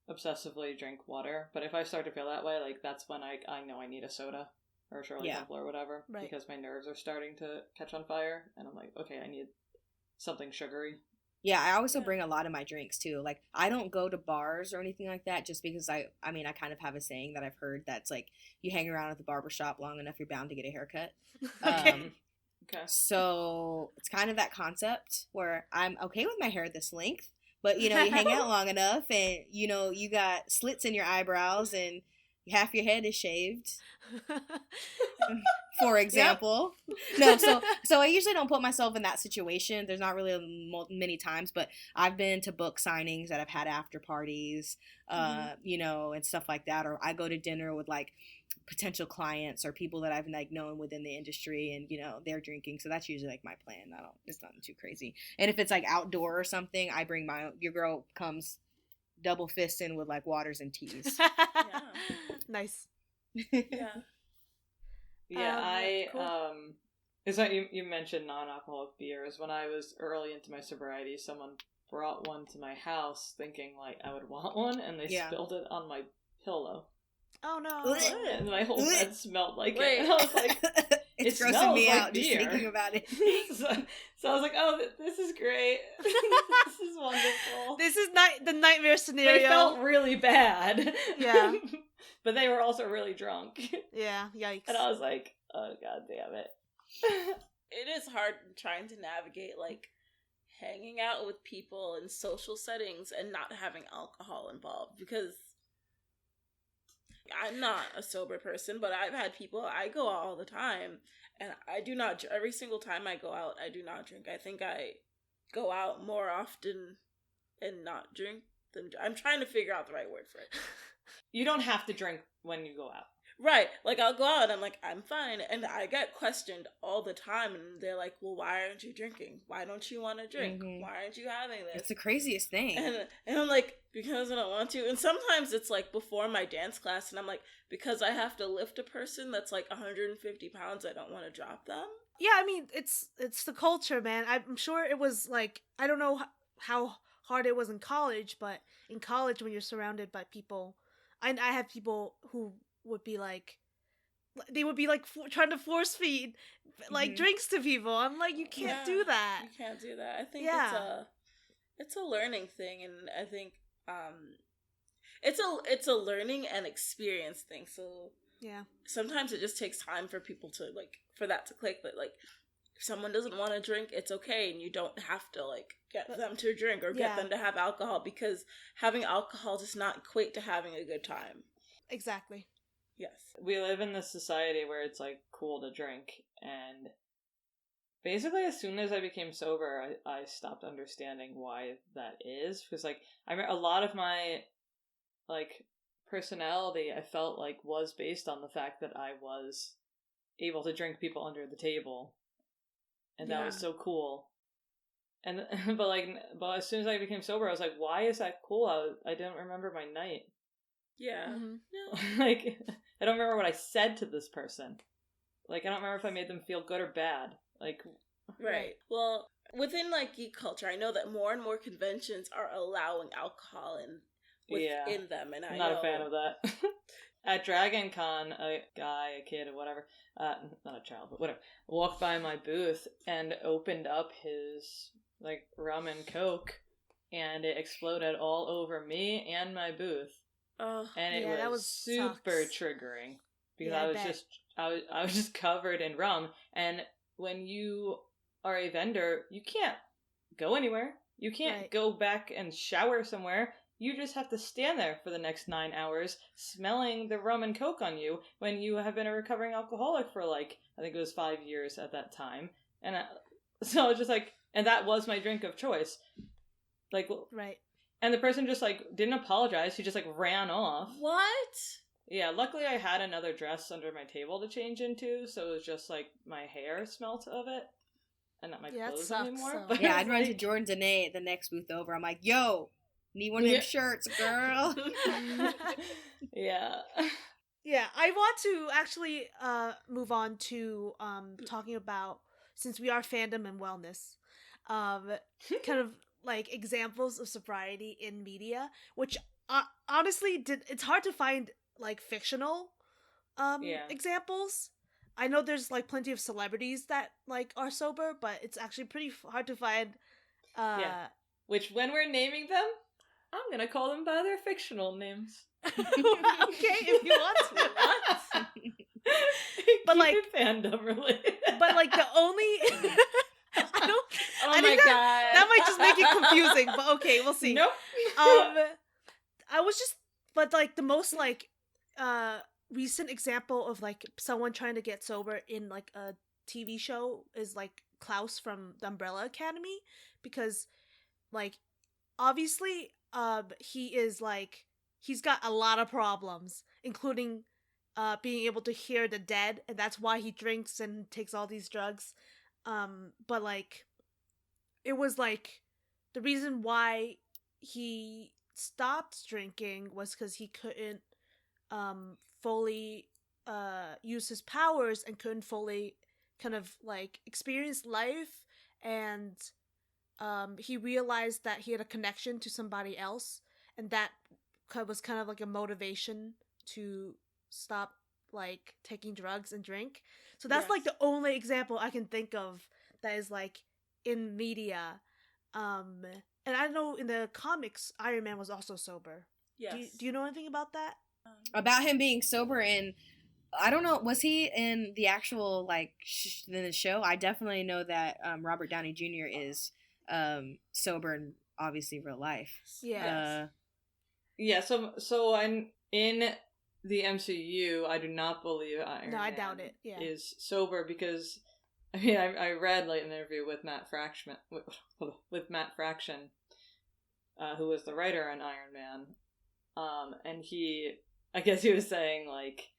obsessively drink water, but if I start to feel that way, like, that's when I know I need a soda, or a Shirley Temple or whatever, because my nerves are starting to catch on fire, and I'm like, okay, I need something sugary. Yeah, I also bring a lot of my drinks too. Like, I don't go to bars or anything like that just because I kind of have a saying that I've heard that's like, you hang around at the barbershop long enough, you're bound to get a haircut. Okay. Okay. So it's kind of that concept where I'm okay with my hair this length, but you know, you hang out long enough and you know, you got slits in your eyebrows and half your head is shaved. For example. No, so I usually don't put myself in that situation. There's not really many times, but I've been to book signings that I've had after parties, you know, and stuff like that. Or I go to dinner with like potential clients or people that I've like known within the industry, and you know they're drinking. So that's usually like my plan. It's nothing too crazy. And if it's like outdoor or something, I bring my own. Your girl comes double fisting with like waters and teas. Yeah. Nice. Yeah. Yeah, Cool. it's like you mentioned non-alcoholic beers. When I was early into my sobriety, someone brought one to my house thinking like I would want one, and they spilled it on my pillow. Oh no. And my whole bed smelled like Wait. it. And I was like, It's it grossing smells me like out beer. just thinking about it. So I was like, oh, this is great. This is wonderful. This is the nightmare scenario. They felt really bad. Yeah. But they were also really drunk. Yeah, yikes. And I was like, oh, god damn it. It is hard trying to navigate, like, hanging out with people in social settings and not having alcohol involved, because I'm not a sober person, but I've had people, I go out all the time, and I do not, every single time I go out, I do not drink. I think I go out more often and not drink than, I'm trying to figure out the right word for it. You don't have to drink when you go out. Right. Like, I'll go out and I'm like, I'm fine. And I get questioned all the time. And they're like, well, why aren't you drinking? Why don't you want to drink? Mm-hmm. Why aren't you having this? It's the craziest thing. And I'm like, because I don't want to. And sometimes it's like before my dance class. And I'm like, because I have to lift a person that's like 150 pounds, I don't want to drop them. Yeah, I mean, it's the culture, man. I'm sure it was like, I don't know how hard it was in college, but in college when you're surrounded by people, I have people who would be like, they would be like trying to force feed like drinks to people. I'm like, you can't do that. You can't do that. I think it's a learning thing, and I think it's a learning and experience thing. So yeah, sometimes it just takes time for people to like, for that to click. But like, if someone doesn't want to drink, it's okay, and you don't have to like get them to drink or get them to have alcohol, because having alcohol does not equate to having a good time. Exactly. Yes. We live in this society where it's like cool to drink, and basically as soon as I became sober, I stopped understanding why that is, because like I remember a lot of my like personality I felt like was based on the fact that I was able to drink people under the table, and that was so cool. And but as soon as I became sober, I was like, why is that cool? I didn't remember my night. Yeah. Mm-hmm. Like, I don't remember what I said to this person. Like, I don't remember if I made them feel good or bad. Like, right. Well, Within like geek culture, I know that more and more conventions are allowing alcohol within them, and I'm not a fan of that. At Dragon Con, a kid, or whatever, not a child, but whatever, walked by my booth and opened up his, like, rum and coke, and it exploded all over me and my booth. Oh, and it that was super sucks. triggering, because Yeah, I was just covered in rum, and when you are a vendor, you can't go anywhere. You can't go back and shower somewhere. You just have to stand there for the next 9 hours smelling the rum and coke on you when you have been a recovering alcoholic for, like, I think it was 5 years at that time. And so I was just like, and that was my drink of choice. Like, right. And the person just, like, didn't apologize. He just, like, ran off. What? Yeah, luckily I had another dress under my table to change into, so it was just, like, my hair smelt of it. And not my clothes anymore. So. Yeah, I'd run to Jordan Danae at the next booth over. I'm like, yo, need one of them shirts, girl. Yeah. Yeah, I want to actually move on to talking about, since we are fandom and wellness, kind of like examples of sobriety in media, which honestly it's hard to find like fictional examples. I know there's like plenty of celebrities that like are sober, but it's actually pretty hard to find. Which, when we're naming them, I'm gonna call them by their fictional names. Okay, if you want to. But like fandom related. But like the only I don't. Oh I my think god, that might just make it confusing. But okay, we'll see. Nope. I was just, but like the most like recent example of like someone trying to get sober in like a TV show is like Klaus from the Umbrella Academy, because like obviously he is like, he's got a lot of problems, including being able to hear the dead, and that's why he drinks and takes all these drugs. But like it was like the reason why he stopped drinking was because he couldn't fully use his powers and couldn't fully kind of like experience life, and he realized that he had a connection to somebody else, and that was kind of like a motivation to stop like taking drugs and drink. So that's like the only example I can think of that is like in media. And I know in the comics Iron Man was also sober. Yes. Do you know anything about that? About him being sober, and I don't know, was he in the actual like in the show? I definitely know that Robert Downey Jr. is sober in obviously real life. Yeah. So I'm in the MCU. I do not believe Iron Man I doubt it. Yeah. is sober, because I mean I read like an interview with Matt Fraction, who was the writer on Iron Man, and I guess he was saying like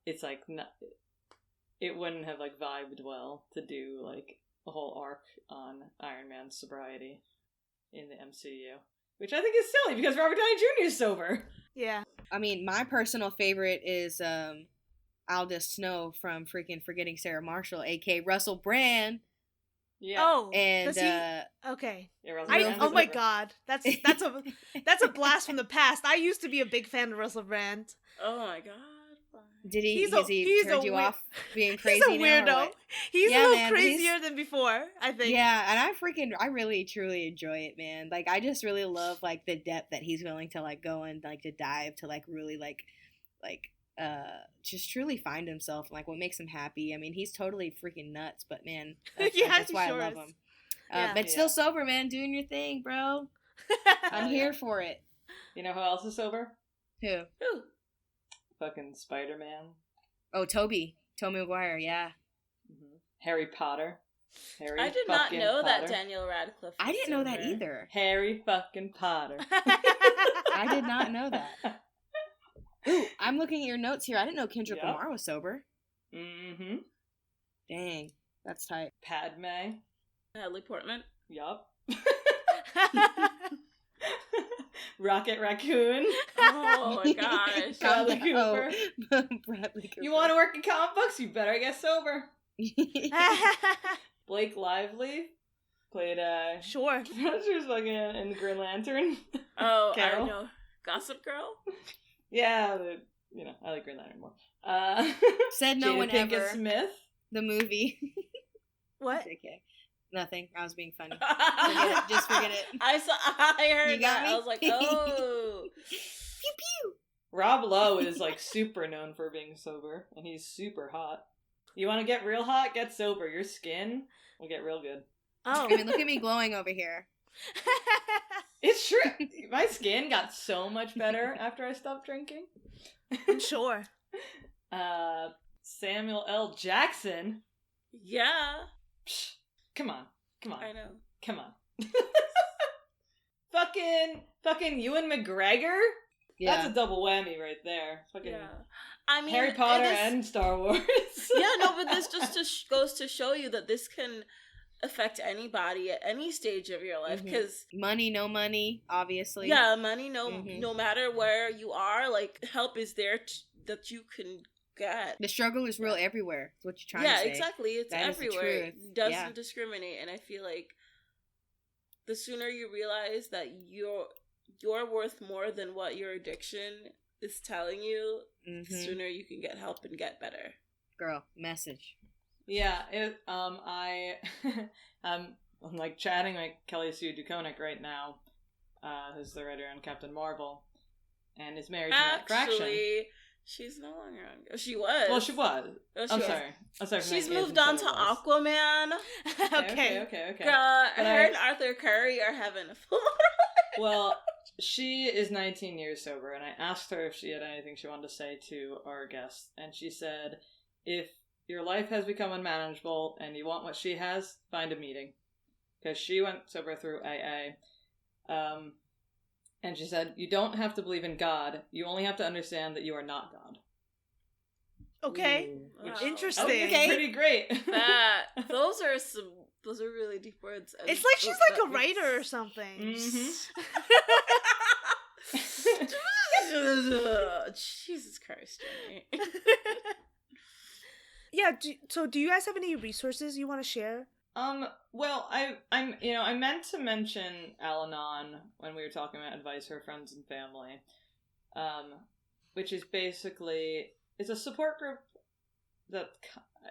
it's like it wouldn't have like vibed well to do like a whole arc on Iron Man's sobriety in the MCU, which I think is silly because Robert Downey Jr. is sober. Yeah. I mean, my personal favorite is Aldous Snow from freaking Forgetting Sarah Marshall, aka Russell Brand. Yeah. Oh, and okay. Yeah, oh my god, that's a blast from the past. I used to be a big fan of Russell Brand. Oh my god. Did he turned you off being crazy? He's a weirdo. Now, he's a little crazier than before, I think. Yeah, and I really truly enjoy it, man. Like I just really love like the depth that he's willing to like go and like to dive to like really like just truly find himself, like what makes him happy. I mean, he's totally freaking nuts, but man, that's why I love him. But still sober, man, doing your thing, bro. I'm here for it. You know who else is sober? Who? Fucking Spider-Man. Oh, Tobey Maguire, yeah. Mm-hmm. Harry Potter. I did not know that Daniel Radcliffe was I didn't know that either. Harry fucking Potter. I did not know that. Ooh, I'm looking at your notes here. I didn't know Kendrick Lamar was sober. Mm-hmm. Dang, that's tight. Padme. Natalie Portman. Yup. Rocket Raccoon. Oh my gosh. Bradley Cooper. Bradley Cooper. You want to work in comic books? You better get sober. Blake Lively played Sure. she was fucking in the Green Lantern. Oh, I Carol. don't know. Gossip Girl? Yeah, I like Green Lantern more. Said no Jada one Pinkett ever. Smith. The movie. What? JK. Nothing. I was being funny. Forget it. Just forget it. I heard You got that. me? I was like, oh. Pew pew. Rob Lowe is like super known for being sober, and he's super hot. You want to get real hot? Get sober. Your skin will get real good. Oh. I mean, look at me glowing over here. It's true. My skin got so much better after I stopped drinking. I'm sure. Samuel L. Jackson. Yeah. Psh, come on. I know. Come on. fucking Ewan McGregor? Yeah. That's a double whammy right there. Fucking Yeah. I mean, Harry Potter it is- and Star Wars. Yeah, no, but this just goes to show you that this can affect anybody at any stage of your life. Mhm. Because Money, no money, obviously. yeah, money, no Mhm. matter where you are, like help is there that you can get. The struggle is real everywhere. That's what you're trying Yeah, to say. exactly. It's That is the everywhere. truth. It doesn't Yeah. discriminate, and I feel like the sooner you realize that you're worth more than what your addiction is telling you, the Mm-hmm. sooner you can get help and get better. Girl, message. Yeah, I'm like chatting with Kelly Sue DeConnick right now, who's the writer on Captain Marvel, and is married to Matt Fraction. Actually, she's no longer on. Oh, she was. Well, she was. Oh, she I'm was. sorry. For She's making it moved on to instead of was. Aquaman. Okay. Girl, But her and Arthur Curry are having a full. Well, she is 19 years sober, and I asked her if she had anything she wanted to say to our guest, and she said, if your life has become unmanageable and you want what she has, find a meeting. Because she went sober through AA. And she said, you don't have to believe in God, you only have to understand that you are not God. Okay. Wow. Interesting. Okay. Pretty great. Those are really deep words. And It's like she's that like a makes- writer or something. Jesus Christ, Jenny. Yeah. So, do you guys have any resources you want to share? Well, I meant to mention Al-Anon when we were talking about advice for friends and family, which is basically, it's a support group that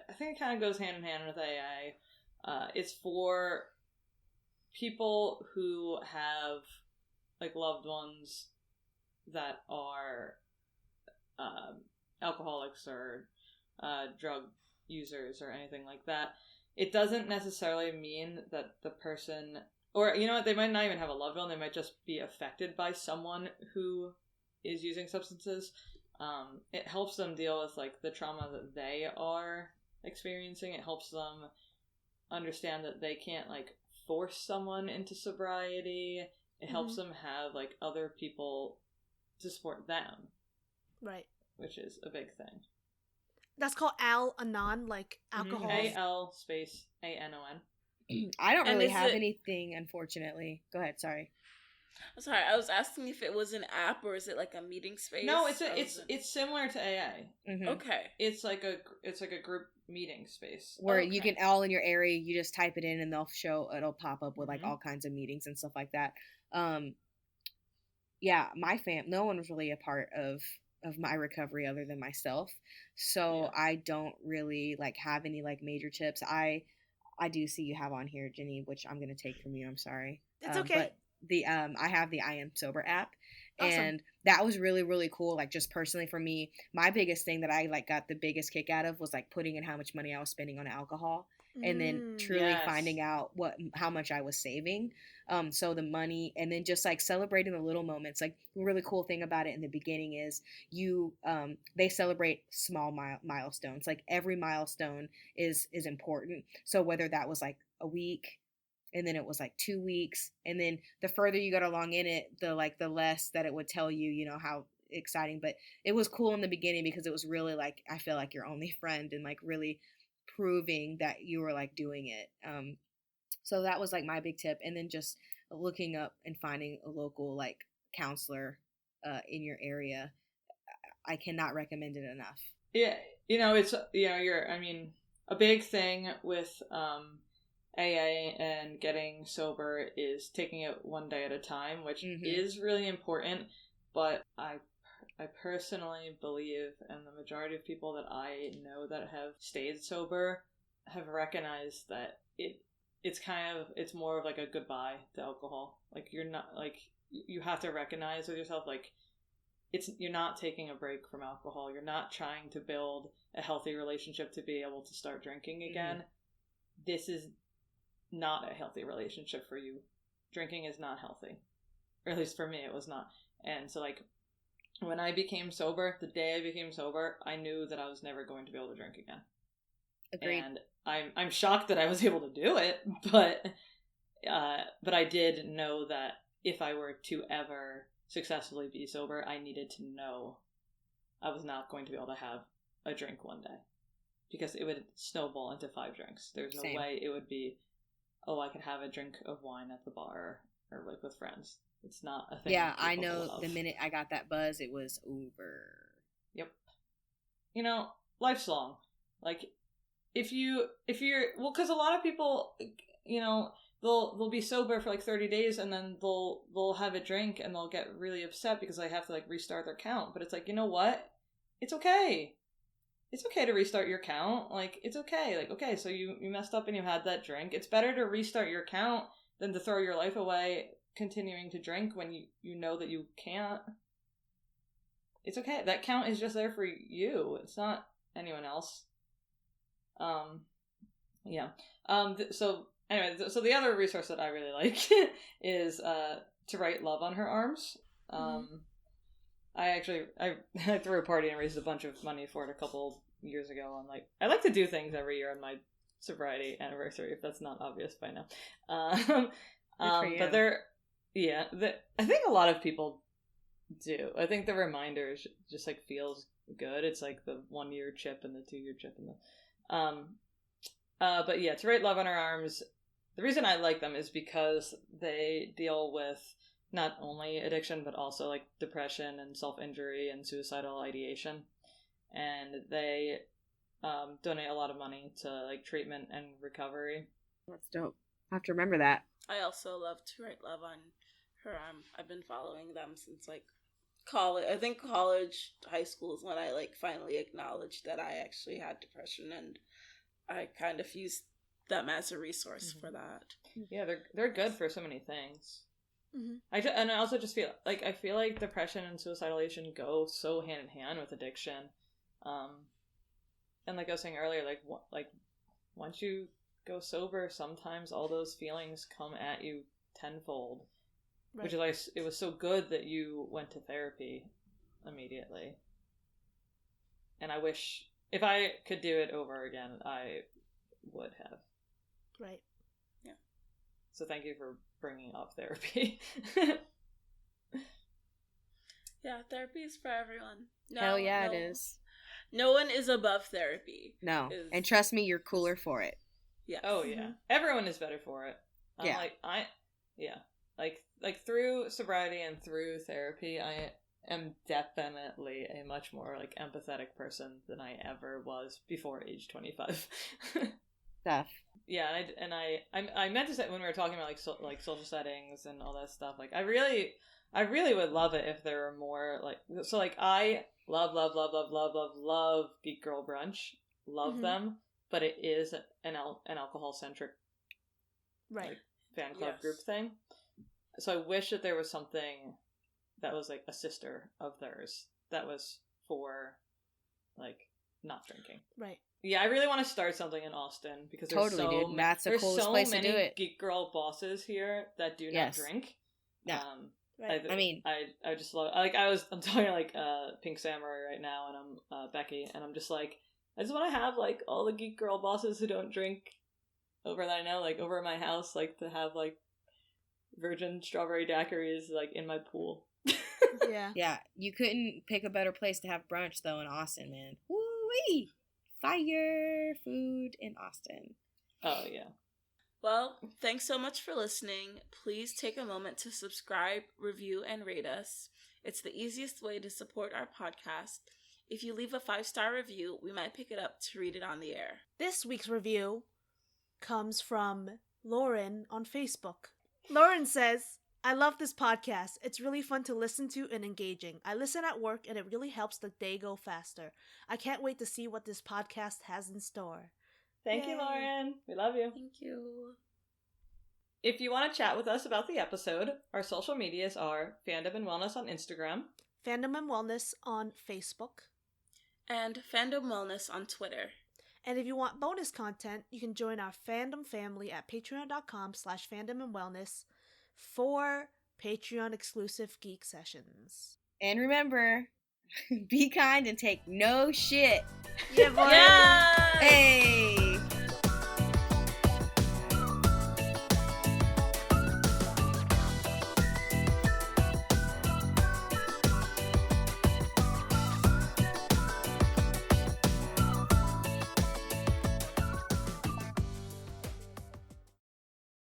I think it kind of goes hand in hand with AA. It's for people who have, like, loved ones that are alcoholics or drug users or anything like that. It doesn't necessarily mean that the person, or you know what, they might not even have a loved one, they might just be affected by someone who is using substances. It helps them deal with, like, the trauma that they are experiencing. It helps them understand that they can't, like, force someone into sobriety. It helps them have, like, other people to support them. Right. Which is a big thing. That's called Al-Anon, like alcohol. AL space ANON. I don't And really is have it- anything, unfortunately. Go ahead, sorry. I'm sorry, I was asking if it was an app or is it like a meeting space? No, it's similar to AA. Mm-hmm. Okay. It's like a group meeting space Where Okay. you can, all in your area, you just type it in and it'll pop up with like Mhm. all kinds of meetings and stuff like that. Yeah, no one was really a part of my recovery other than myself. So Yeah. I don't really like have any like major tips. I do see you have on here, Jenny, which I'm gonna take from you. I'm sorry. It's okay. But I have the I Am Sober app. Awesome. And that was really, really cool. Like, just personally for me, my biggest thing that I like got the biggest kick out of was like putting in how much money I was spending on alcohol, and then truly Yes. finding out how much I was saving. So the money, and then just like celebrating the little moments. Like, the really cool thing about it in the beginning is they celebrate small milestones. Like, every milestone is important. So whether that was like a week, and then it was like 2 weeks, and then the further you got along in it, the less that it would tell you, you know, how exciting. But it was cool in the beginning because it was really like, I feel like your only friend, and like really proving that you were like doing it. So that was like my big tip. And then just looking up and finding a local like counselor in your area. I cannot recommend it enough. Yeah, it's a big thing with AA and getting sober is taking it one day at a time, which is really important, but I personally believe, and the majority of people that I know that have stayed sober have recognized that it's more of like a goodbye to alcohol. Like, you're not, like, you have to recognize with yourself, like, you're not taking a break from alcohol. You're not trying to build a healthy relationship to be able to start drinking again. This is not a healthy relationship for you. Drinking is not healthy. Or at least for me, it was not. And so, like, when I became sober, the day I became sober, I knew that I was never going to be able to drink again. Agreed. And I'm shocked that I was able to do it, but I did know that if I were to ever successfully be sober, I needed to know I was not going to be able to have a drink one day, because it would snowball into 5 drinks. There's no way it would be, oh, I could have a drink of wine at the bar or like with friends. It's not a thing. Yeah, I know. The minute I got that buzz, it was over. Yep. You know, life's long. Like, if you're, well, because a lot of people, you know, they'll be sober for like 30 days and then they'll have a drink and they'll get really upset because they have to like restart their count. But it's like, you know what? It's okay. It's okay to restart your count. Like, it's okay. Like, okay, so you messed up and you had that drink. It's better to restart your count than to throw your life away continuing to drink when you know that you can't. It's okay. That count is just there for you. It's not anyone else. Yeah. So anyway, so the other resource that I really like is to write love on her arms. I threw a party and raised a bunch of money for it a couple years ago. I like to do things every year on my sobriety anniversary, if that's not obvious by now. But I think a lot of people do. I think the reminder just like feels good. It's like the 1-year chip and the 2-year chip and the but yeah, to write love on her arms, the reason I like them is because they deal with not only addiction but also like depression and self-injury and suicidal ideation, and they donate a lot of money to like treatment and recovery. That's dope. I have to remember that. I also love to write love on her arm. I've been following them since like college. I think college, high school is when I like finally acknowledged that I actually had depression, and I kind of used them as a resource for that. Yeah, they're good for so many things. And I also just feel like depression and suicidalation go so hand in hand with addiction. And like I was saying earlier, like once you go sober, sometimes all those feelings come at you tenfold. Right. Which is why it was so good that you went to therapy immediately. And I wish, if I could do it over again, I would have. Right. Yeah. So thank you for bringing up therapy. Yeah, therapy is for everyone. Hell yeah, it is. No one is above therapy. No. And trust me, you're cooler for it. Yeah. Oh, yeah. Everyone is better for it. Like through sobriety and through therapy, I am definitely a much more like empathetic person than I ever was before age 25. Stuff. Yeah, and I meant to say when we were talking about like social settings and all that stuff, like I really would love it if there were more like, so like I love Geek Girl Brunch, love them, but it is an alcohol centric like fan club group thing. So I wish that there was something that was like a sister of theirs that was for like not drinking. Right. Yeah, I really want to start something in Austin because That's the coolest place to do it. Geek girl bosses here that do not drink. Yeah. Right. I just love I'm talking like Pink Samurai right now, and I'm Becky, and I'm just like, I just want to have like all the geek girl bosses who don't drink over that I know, like over at my house, like to have like virgin strawberry daiquiris like in my pool. Yeah, you couldn't pick a better place to have brunch though in Austin, man. Woo-wee! Fire food in Austin. Oh yeah. Well, thanks so much for listening. Please take a moment to subscribe, review, and rate us. It's the easiest way to support our podcast. If you leave a 5-star review, we might pick it up to read it on the air. This week's review comes from Lauren on Facebook. Lauren says, I love this podcast. It's really fun to listen to and engaging. I listen at work and it really helps the day go faster. I can't wait to see what this podcast has in store. Thank you, Lauren. We love you. Thank you. If you want to chat with us about the episode, our social medias are Fandom and Wellness on Instagram, Fandom and Wellness on Facebook, and Fandom Wellness on Twitter. And if you want bonus content, you can join our fandom family at patreon.com/fandomandwellness for Patreon exclusive geek sessions. And remember, be kind and take no shit. Yeah, boy. Yeah! Hey!